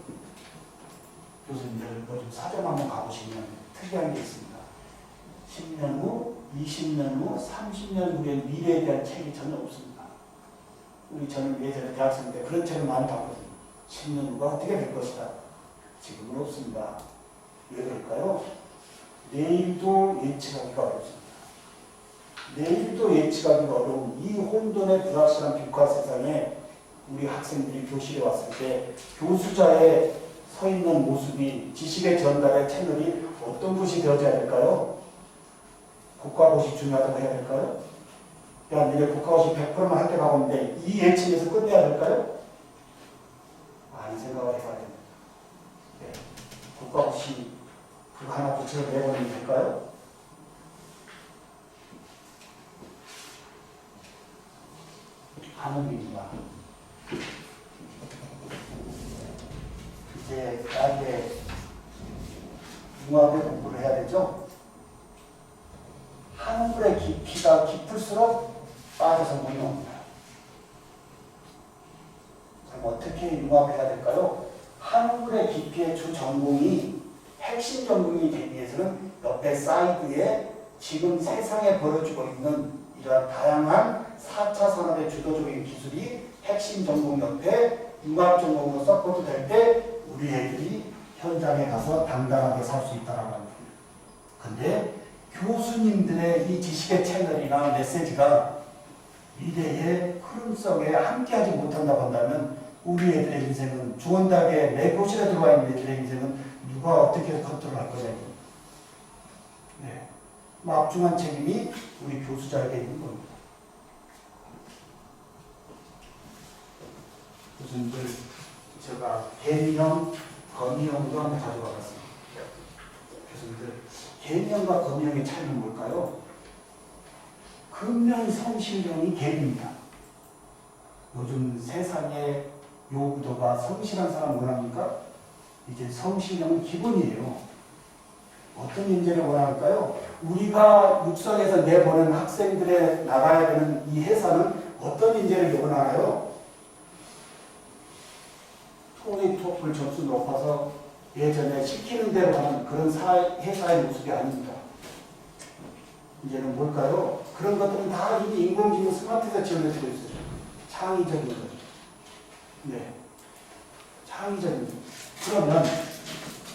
교수님들 요즘 사전 한번 가보시면 특이한 게 있습니다. 10년 후, 20년 후, 30년 후의 미래에 대한 책이 전혀 없습니다. 저는 예전에 대학생 때 그런 책을 많이 봤거든요. 10년 후가 어떻게 될 것이다. 지금은 없습니다. 왜 그럴까요? 내일도 예측하기가 어렵습니다. 내일도 예측하기가 어려운 이 혼돈의 불확실한 뷰카 세상에 우리 학생들이 교실에 왔을 때 교수자의 서 있는 모습이 지식의 전달의 채널이 어떤 것이 되어져야 될까요? 국가고시 중요하다고 해야 될까요? 야, 너네 국가고시 100%만 할 때 가본데 이 예측에서 끝내야 될까요? 많이 생각을 해봐야 됩니다. 네. 국가고시 그거 하나 붙여 내보내면 될까요? 하늘입니다. 이제 나에게 융합의 공부를 해야 되죠? 한물의 깊이가 깊을수록 빠져서 물이 옵니다. 그럼 어떻게 융합해야 될까요? 한물의 깊이의 주 전공이 핵심 전공이 되기 위해서는 옆에 사이드에 지금 세상에 벌어지고 있는 이러한 다양한 4차 산업의 주도적인 기술이 핵심 전공 옆에 융합 전공으로 서포트 될 때 우리 애들이 현장에 가서 당당하게 살 수 있다는 겁니다. 근데 교수님들의 이 지식의 채널이나 메시지가 미래의 흐름 속에 함께하지 못한다고 한다면 우리 애들의 인생은 중원대학에 내 교실에 들어와 있는 애들의 인생은 누가 어떻게 컨트롤할 거냐. 네. 막중한 책임이 우리 교수자에게 있는 겁니다. 교수님들 제가 개미형, 거미형도 한번 가져와봤습니다. 교수님들 개미형과 거미형의 차이는 뭘까요? 근면 성실형이 개미입니다. 요즘 세상의 요구도가 성실한 사람 원합니까? 이제 성실형은 기본이에요. 어떤 인재를 원할까요? 우리가 육성에서 내보낸 학생들에 나가야 되는 이 회사는 어떤 인재를 원하나요? 토익, 토플 점수 높아서 예전에 시키는 대로 하는 그런 회사의 모습이 아닙니다. 이제는 뭘까요? 그런 것들은 다 이미 인공지능 스마트에서 지원해주고 있어요. 창의적인 거죠. 네. 창의적인 거죠. 그러면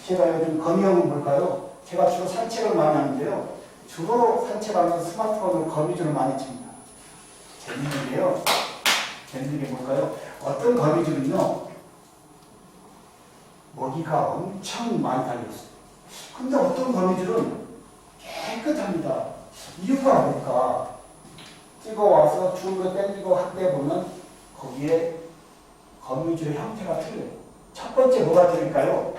제가 요즘 거미형은 뭘까요? 제가 주로 산책을 많이 하는데요. 주로 산책하면서 스마트폰으로 거미줄을 많이 칩니다. 재밌는 게요. 재밌는 게 뭘까요? 어떤 거미줄은요. 먹이가 엄청 많이 달려있어요. 근데 어떤 거미줄은 깨끗합니다. 이유가 뭘까? 찍어와서 줄로 당기고 할 때 보면 거기에 거미줄의 형태가 틀려요. 첫 번째 뭐가 틀릴까요?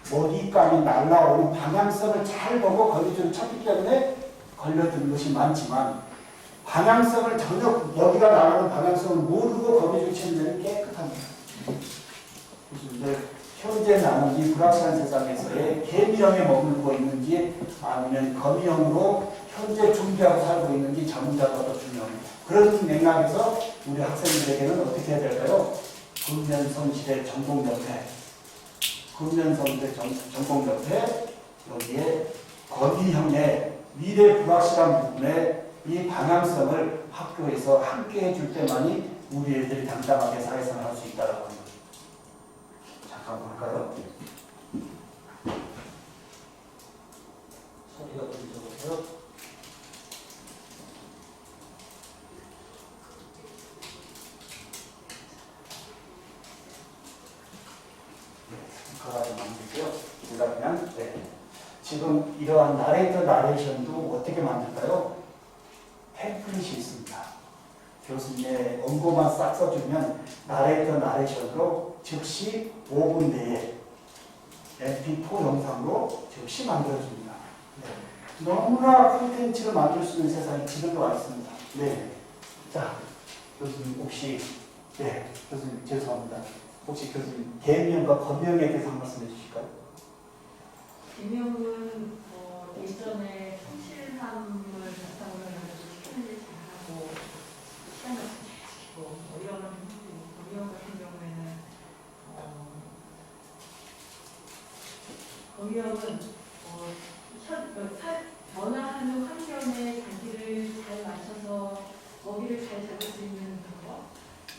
먹이감이 날라오는 방향성을 잘 보고 거미줄을 쳤기 때문에 걸려드는 것이 많지만 방향성을 전혀 여기가 나가는 방향성을 모르고 거미줄 치는 데는 깨끗합니다. 그래서 이제 현재 나는 이 불확실한 세상에서의 개미형에 머물고 있는지 아니면 거미형으로 현재 준비하고 살고 있는지 전문자가 더 중요합니다. 그런 맥락에서 우리 학생들에게는 어떻게 해야 될까요? 근면성실의 전공협회, 근면성실의 전공협회, 여기에 거기형의 미래 불확실한 부분에 이 방향성을 학교에서 함께 해줄 때만이 우리 애들이 당당하게 사회생활 할 수 있다는 거죠. 잠깐 볼까요? 소리가 들리셔보세요. 가가지고 만들고요. 우리가 그냥 지금 이러한 나레이션도 어떻게 만들까요? 템플릿이 있습니다. 교수님의 원고만 싹 써주면 나레이션으로 즉시 5분 내에 MP4 영상으로 즉시 만들어줍니다. 네. 너무나 콘텐츠를 만들 수 있는 세상이 지금도 와 있습니다. 네. 자, 교수님 혹시 교수님 죄송합니다. 혹시 교수님 계명과 권명에 대해서 한 말씀 해주실까요? 개명은 예전에 성실함을 바탕으로 해가지고 시간을 잘하고 시간을 잘 지키고 이런 권명 같은 경우에는 권명은 변화하는 환경에 자기를 잘 맞춰서 거기를 잘 잡을 수 있는 방법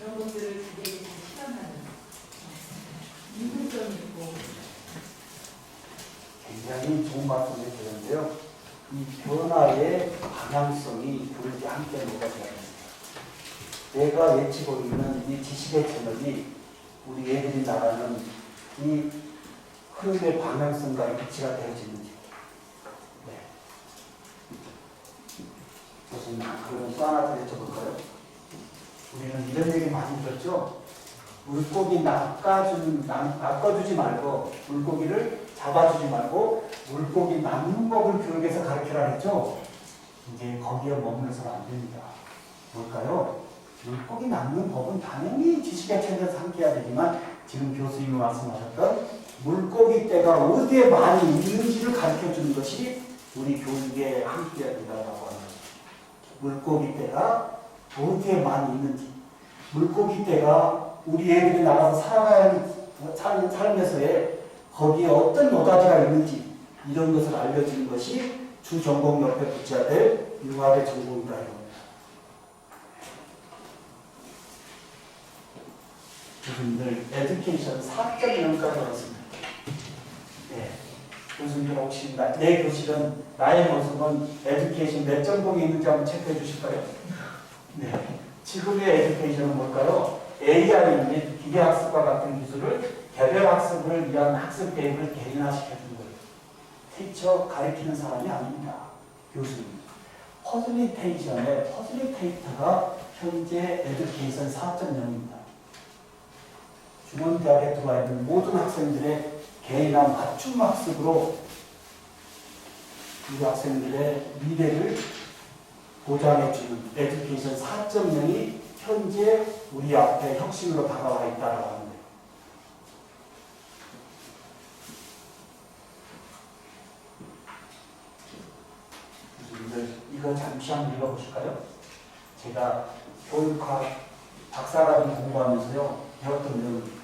이런 것들을 자기에게 잘 실현하는 유능성이 있고 굉장히 좋은 말씀을 드렸는데요. 이 변화의 방향성이 그렇게 함께 녹아져야 됩니다. 내가 외치고 있는 이 지식의 채널이 우리 애들이 나가는 이 흐름의 방향성과 일치가 되어지는지. 네. 교수님, 그러면 또 하나 더 여쭤볼까요? 우리는 이런 얘기 많이 들었죠? 물고기 낚아주지 말고, 물고기를 잡아주지 말고, 물고기 낚는 법을 교육에서 가르치라 했죠? 이제 거기에 머물러서는 안 됩니다. 뭘까요? 물고기 낚는 법은 당연히 지식의 체계에서 함께 해야 되지만, 지금 교수님이 말씀하셨던 물고기 떼가 어디에 많이 있는지를 가르쳐 주는 것이 우리 교육에 함께 해야 된다고 하는 거죠. 물고기 떼가 어디에 많이 있는지, 물고기 떼가 우리 애들이 나가서 살아가는 삶에서의 거기에 어떤 노다지가 있는지 이런 것을 알려주는 것이 주전공 옆에 붙여야 될 융합의 전공이다 이겁니다. 교수님들 에듀케이션 4.0까지 왔습니다. 네. 교수님 혹시 내 교실은 나의 모습은 에듀케이션 몇 전공이 있는지 한번 체크해 주실까요? 네. 지금의 에듀케이션은 뭘까요? AI 및 기계학습과 같은 기술을 개별학습을 위한 학습 계획을 개인화시켜준 거예요. 티처 가르치는 사람이 아닙니다. 교수님. 퍼즐리테이션의 퍼즐리테이터가 현재 에듀케이션 4.0입니다. 중원대학에 들어와 있는 모든 학생들의 개인화 맞춤 학습으로 이 학생들의 미래를 보장해주는 에듀케이션 4.0이 현재 우리 앞에 혁신으로 다가와 있다고 합니다. 이거 잠시 한번 읽어보실까요? 제가 교육학 박사과정 공부하면서요 배웠던 내용입니다.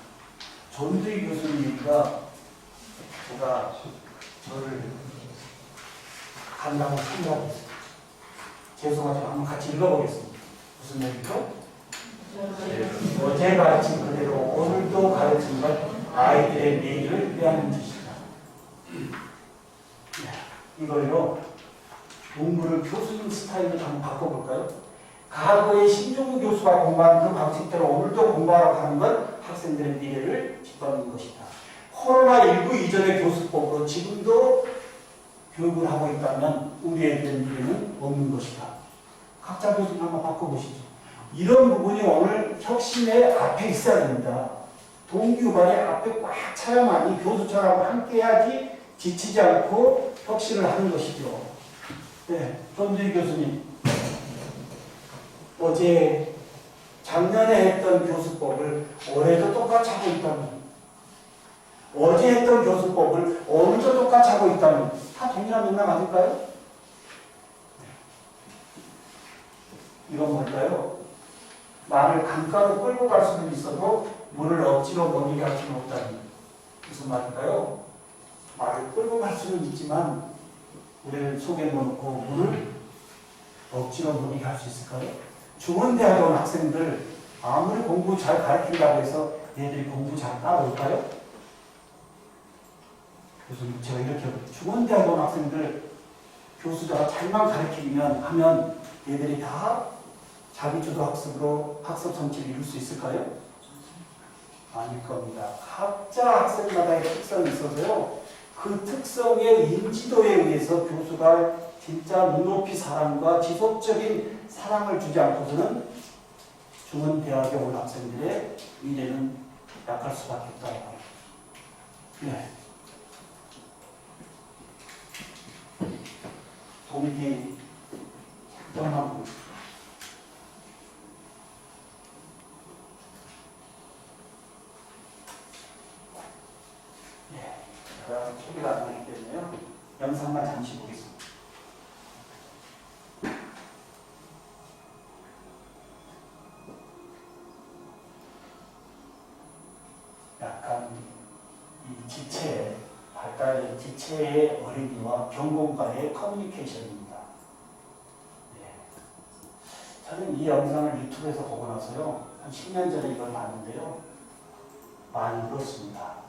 전두희 교수님과 제가 저를 간다고 생각하고 있습니다. 죄송하지만 한번 같이 읽어보겠습니다. 무슨 얘기죠? 어제 가르친 그대로 오늘도 가르친 것 아이들의 미래를 위하는 뜻이다. 이걸요 공부를 교수님 스타일로 한번 바꿔볼까요? 과거에 신종우 교수가 공부한 그 방식대로 오늘도 공부하라고 하는 건 학생들의 미래를 짓밟는 것이다. 코로나19 이전의 교수법으로 지금도 교육을 하고 있다면 우리 애들의 미래는 없는 것이다. 각자 교수님 한번 바꿔보시죠. 이런 부분이 오늘 혁신의 앞에 있어야 됩니다. 동기유발의 앞에 꽉 차야만이 교수처럼 함께 해야지 지치지 않고 혁신을 하는 것이죠. 네, 전두희 교수님. 어제 작년에 했던 교수법을 올해도 똑같이 하고 있다면, 어제 했던 교수법을 오늘도 똑같이 하고 있다면 다 동일한 맥락 아닐까요? 이건 뭘까요? 말을 강가로 끌고 갈 수는 있어도 물을 억지로 먹이게 할 수는 없다는 무슨 말일까요? 말을 끌고 갈 수는 있지만 우리를 속에 넣어놓고 물을 억지로 먹이게 할 수 있을까요? 중원대학에 온 학생들 아무리 공부 잘 가르친다고 해서 얘들이 공부 잘 따라올까요? 그래서 제가 이렇게 중원대학에 온 학생들 교수자가 잘만 가르치면 하면 얘들이 다 자기주도 학습으로 학습 성취를 이룰 수 있을까요? 아닐 겁니다. 각자 학생마다의 특성이 있어서요. 그 특성의 인지도에 의해서 교수가 진짜 눈높이 사랑과 지속적인 사랑을 주지 않고서는 중원대학에 온 학생들의 미래는 약할 수밖에 없다고 합니다. 네. 동기 떠나고 제가 소리가 안 나기 때문에요. 영상만 잠시 보겠습니다. 약간 이 지체, 발달된 지체의 어린이와 경공과의 커뮤니케이션입니다. 네. 저는 이 영상을 유튜브에서 보고 나서요. 한 10년 전에 이걸 봤는데요. 많이 울었습니다.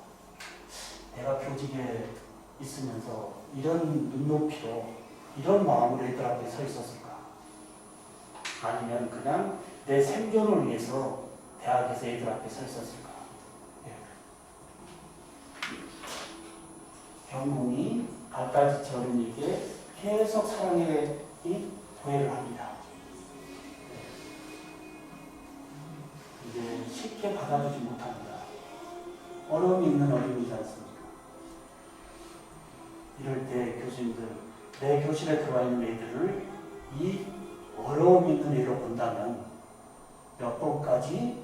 내가 교직에 있으면서 이런 눈높이로 이런 마음으로 애들 앞에 서 있었을까? 아니면 그냥 내 생존을 위해서 대학에서 애들 앞에 서 있었을까? 예. 경공이 발달지체 어린이에게 계속 사랑의 도해를 합니다. 이제 쉽게 받아주지 못합니다. 어려움이 있는 어린이지 않습니까? 이럴 때 교수님들, 내 교실에 들어와 있는 애들을 이 어려움 있는 애로 본다면 몇 번까지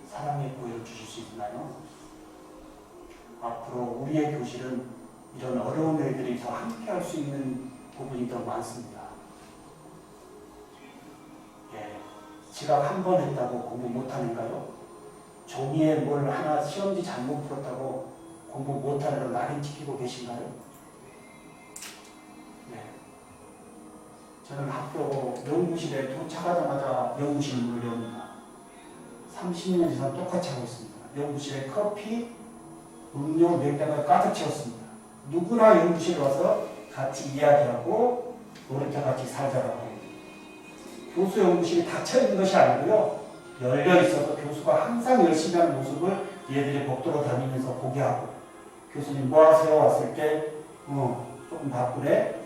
사랑의 고해를 주실 수 있나요? 앞으로 우리의 교실은 이런 어려운 애들이 더 함께 할 수 있는 부분이 더 많습니다. 예, 지각 한 번 했다고 공부 못하는가요? 종이에 뭘 하나 시험지 잘못 풀었다고 공부 못하려고 낙인 찍히고 계신가요? 네. 저는 학교 연구실에 도착하자마자 연구실 문을 엽니다. 30년 이상 똑같이 하고 있습니다. 연구실에 커피, 음료, 냉장고에 가득 채웠습니다. 누구나 연구실에 와서 같이 이야기하고 놀이터 같이 살자라고. 교수 연구실이 닫혀 있는 것이 아니고요. 열려 있어서 교수가 항상 열심히 하는 모습을 얘들이 복도로 다니면서 보게 하고, 교수님 뭐 하세요? 왔을 때 조금 바쁘네?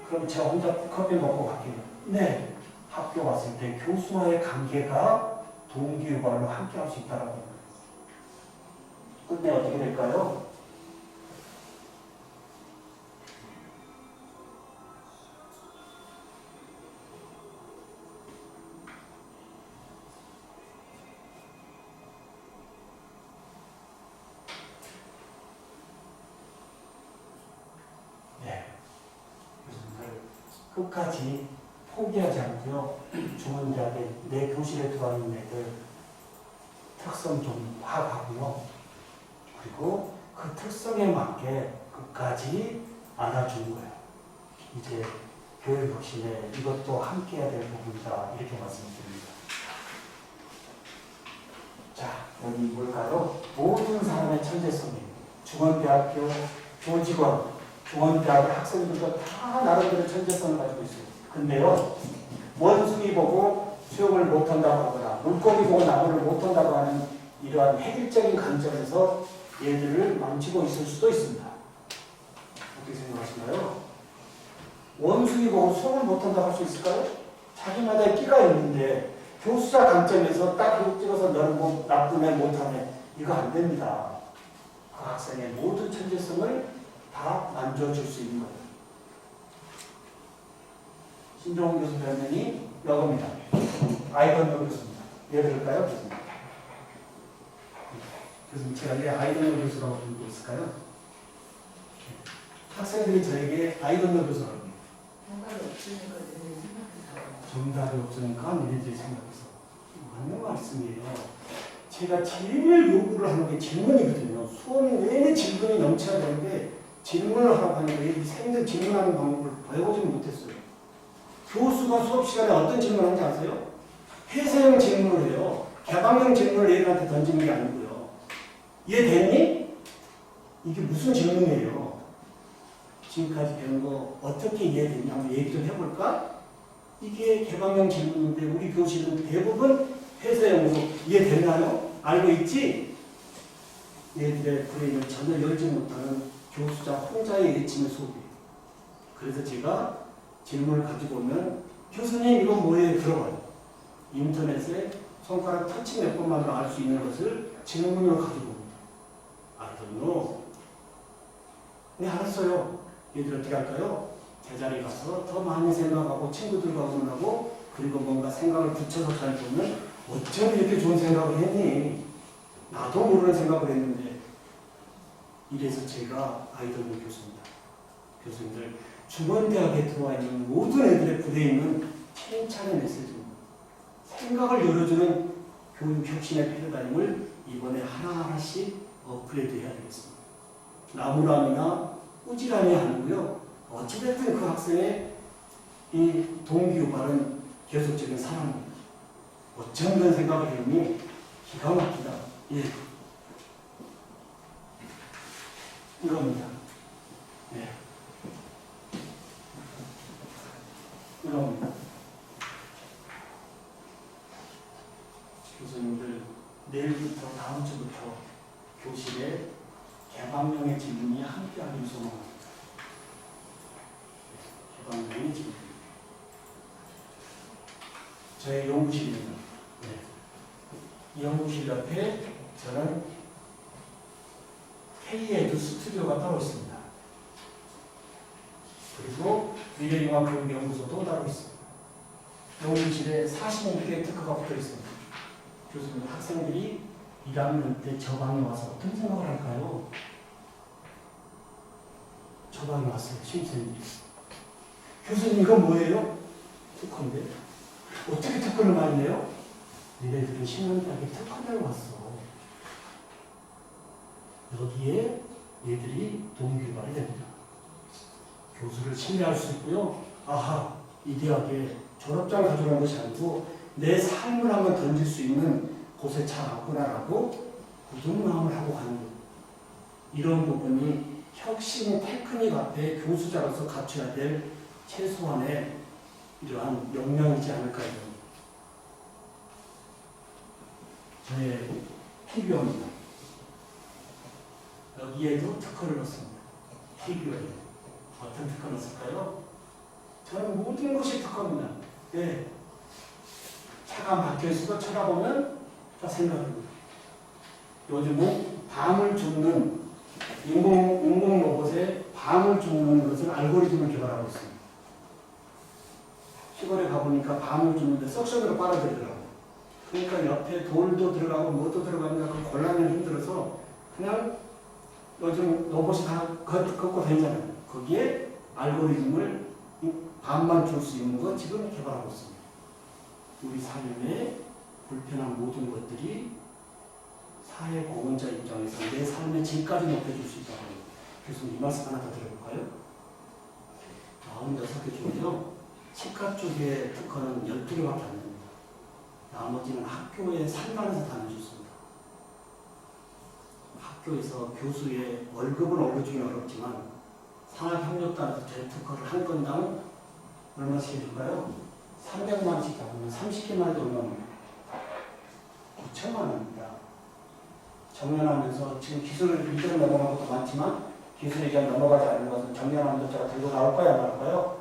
그럼 제가 혼자 커피 먹고 갈게요. 네. 학교 왔을 때 교수와의 관계가 동기유발로 함께 할 수 있다라고. 끝내 어떻게 될까요? 끝까지 포기하지 않고요. 중원대학에 내 교실에 들어가는 애들 특성 좀 파악하고요. 그리고 그 특성에 맞게 끝까지 안아주는 거예요. 이제 교육혁신에 이것도 함께 해야 될 부분이다. 이렇게 말씀드립니다. 자, 여기 뭘까요? 모든 사람의 천재성입니다. 중원대학교 교직원, 중원대학 학생들도 다 나름대로 천재성을 가지고 있어요. 근데요, 원숭이 보고 수영을 못한다고 하거나 물고기 보고 나무를 못한다고 하는 이러한 획일적인 관점에서 얘들을 망치고 있을 수도 있습니다. 어떻게 생각하시나요? 원숭이 보고 수영을 못한다고 할 수 있을까요? 자기마다의 끼가 있는데 교수자 관점에서 딱 이거 찍어서 너는 뭐 나쁘네 못하네 이거 안 됩니다. 그 학생의 모든 천재성을 다 만져줄 수 있는 거예요. 신종훈 교수 별명이 여겁니다. 아이던너 교수입니다. 왜 그럴까요? 교수님. 교수님 제가 왜 아이던너 교수라고 부르고 있을까요? 학생들이 저에게 아이던너 교수라고 합니다. 뭔가를 없애는 것을 생각해서 정답이 없으니까 니네들이 생각해서. 맞는 말씀이에요. 제가 제일 요구를 하는 게 질문이거든요. 수업이 내내 질문이 넘쳐야 되는데 질문을 하라고 하니까 얘들이 생전 질문하는 방법을 배워보지 못했어요. 교수가 수업 시간에 어떤 질문을 하는지 아세요? 폐쇄형 질문을 해요. 개방형 질문을 얘들한테 던지는 게 아니고요. 이해됐니? 이게 무슨 질문이에요? 지금까지 배운 거 어떻게 이해됐냐 한번 얘기 좀 해볼까? 이게 개방형 질문인데 우리 교실은 대부분 폐쇄형으로 이해됐나요? 알고 있지? 얘들의 브레인을 전혀 열지 못하는 교수자 혼자의 예침의 수업이에요. 그래서 제가 질문을 가지고 오면 교수님 이건 뭐예요? 들어봐요. 인터넷에 손가락 터치 몇 번만으로 알 수 있는 것을 질문으로 가지고 옵니다. I don't know. 네, 알았어요. 얘들 어떻게 할까요? 제자리에 가서 더 많이 생각하고 친구들과 의논하고 그리고 뭔가 생각을 붙여서 잘 보면 어쩜 이렇게 좋은 생각을 했니? 나도 모르는 생각을 했는데 이래서 제가 아이돌 교수입니다. 교수님들 중원대학에 들어와 있는 모든 애들의 브레인은 칭찬의 메시지입니다. 생각을 열어주는 교육 혁신의 패러다임을 이번에 하나하나씩 업그레이드 해야 되겠습니다. 나무람이나 꾸지람이 아니고요. 어찌됐든 그 학생의 이 동기유발은 계속적인 사랑입니다. 어쩜 그런 생각을 했니? 기가 막히다. 예. 이겁니다. 네. 이겁니다. 교수님들 내일부터 다음 주부터 교실에 개방형의 질문이 함께하기를 소망합니다. 개방형의 질문. 저의 연구실입니다. 네. 이 연구실 옆에 저는 K에도 스튜디오가 따로 있습니다. 그리고 미래융합교육연구소도 따로 있습니다. 연구실에 40개의 특허가 붙어 있습니다. 교수님, 학생들이 1학년 때 저 방에 와서 어떤 생각을 할까요? 저 방에 왔어요. 신입생들이. 교수님 이건 뭐예요? 특허인데. 어떻게 특허를 많이 내요? 니네들은 신문대학에 특허를 왔어. 여기에 얘들이 동기유발이 됩니다. 교수를 신뢰할 수 있고요. 아하, 이 대학에 졸업장 가져가는 것이 아니고 내 삶을 한번 던질 수 있는 곳에 잘 왔구나라고 굳은 마음을 하고 가는 거예요. 이런 부분이 혁신 테크닉 앞에 교수자로서 갖춰야 될 최소한의 이러한 역량이지 않을까요? 저의 피규어입니다. 여기에도 특허를 넣습니다. 피규어에 어떤 특허를 넣었을까요? 저는 모든 것이 특허입니다. 네. 차가 막혀있어도 쳐다보면 다 생각합니다. 요즘은 밤을 줍는 인공 로봇에 밤을 줍는 것을 알고리즘을 개발하고 있습니다. 시골에 가보니까 밤을 줍는데 석션으로 빨아들이더라고요. 그러니까 옆에 돌도 들어가고 뭐도 들어가니까 그 곤란이 힘들어서 그냥 요즘 로봇이 다 걷고 다니잖아요. 거기에 알고리즘을 밤만 줄 수 있는 거 지금 개발하고 있습니다. 우리 삶에 불편한 모든 것들이 사회 공헌자 입장에서 내 삶의 질까지 높여줄 수 있다고 합니다. 교수님 이 말씀 하나 더 들어볼까요? 96개 중에요. 치과 쪽에 특허는 12개밖에 안 됩니다. 나머지는 학교에 산만해서 다녀줬습니다. 학교에서 교수의 월급을 올려주기는 어렵지만 산학협력단에서 제 특허를 한 건당 얼마씩 해줄까요? 300만 원씩 잡으면 30개만 해도 얼마입니까? 9천만 원입니다. 정년하면서 지금 기술을 이대로 넘어간 것도 많지만 기술이 이제 넘어가지 않는 것은 정년하면서 제가 들고 나올까요? 안 나올까요?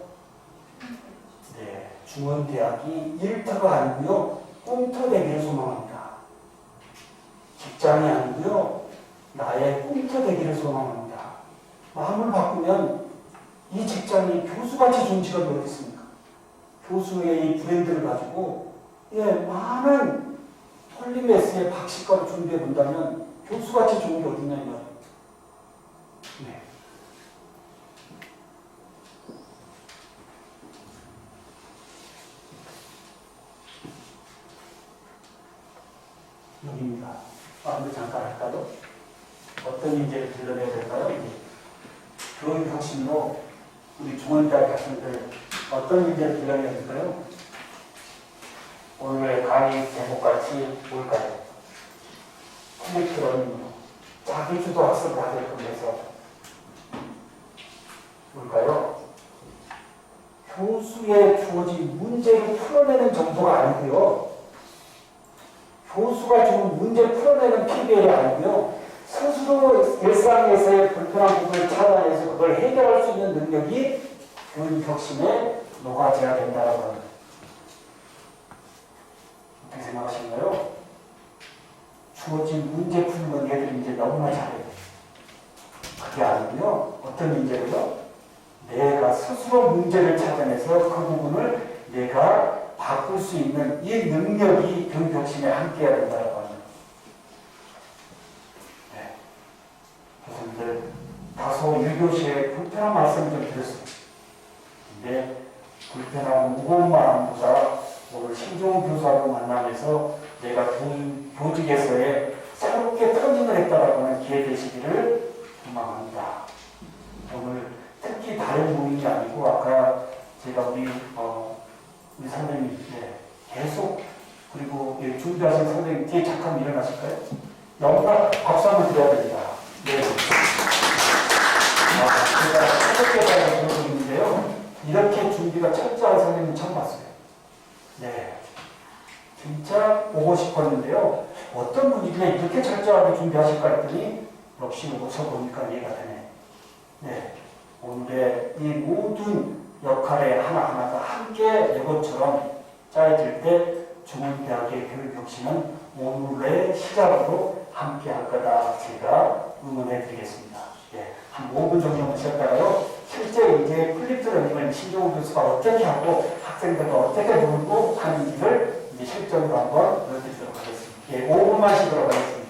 네. 중원대학이 일터가 아니고요. 꿈터 되기를 소망합니다. 직장이 아니고요. 나의 꿈터 되기를 소망합니다. 마음을 바꾸면 이 직장이 교수같이 좋은 직업이 어디 있습니까? 교수의 이 브랜드를 가지고 많은 폴리메스의 박식과를 준비해 본다면 교수같이 좋은 게 어딨냐 이 말이에요. 네. 여기입니다. 근데 잠깐 할까요? 어떤 인재를 길러내야 될까요? 교육 혁신으로 우리 중원대학 학생들 어떤 인재를 길러내야 될까요? 오늘의 강의 제목같이 뭘까요? 컴퓨터 러닝으로 자기주도 학습을 하게끔 해서 뭘까요? 교수에 주어진 문제를 풀어내는 정도가 아니고요. 교수가 주는 문제 풀어내는 PBL이 아니고요. 스스로 일상에서의 불편한 부분을 찾아내서 그걸 해결할 수 있는 능력이 교육 혁신에 녹아져야 된다고 합니다. 어떻게 생각하시나요? 주어진 문제 푸는 건 얘들이 이제 너무나 잘해요. 그게 아니고요. 어떤 문제를요? 내가 스스로 문제를 찾아내서 그 부분을 내가 바꿀 수 있는 이 능력이 교육 혁신에 함께해야 된다고 합니다. 네. 교수님들 다소 1교시에 불편한 말씀을 좀 드렸습니다. 근데 불편하고 무거운 마음보다 오늘 신종훈 교수하고 만나면서 내가 교직에서의 새롭게 터닝을 했다라고 하는 기회 되시기를 희망합니다. 오늘 특히 다른 모임이 아니고 아까 제가 우리 선생님 계속 그리고 준비하신 선생님 뒤에 잠깐 일어나실까요? 너무나 박수 한번 드려야 됩니다. 네. 제가 새롭게 배우고 있는데요. 이렇게 준비가 철저한 선생님 처음 봤어요. 네. 진짜 보고 싶었는데요. 어떤 분이 그냥 이렇게 철저하게 준비하실까 했더니 역시 오셔보니까 이해가 되네. 네. 오늘의 이 모든 역할의 하나하나가 함께 이것처럼 짜여질 때 중원대학의 교육혁신은 오늘의 시작으로 함께 할 거다 제가 응원해 드리겠습니다. 네. 한 5분 정도 쉬었다가요. 실제 이제 플립드 러닝을 신종훈 교수가 어떻게 하고 학생들과 어떻게 놀고 하는지를 이제 실전으로 한번 보여드리도록 하겠습니다. 예, 5분만 쉬도록 하겠습니다.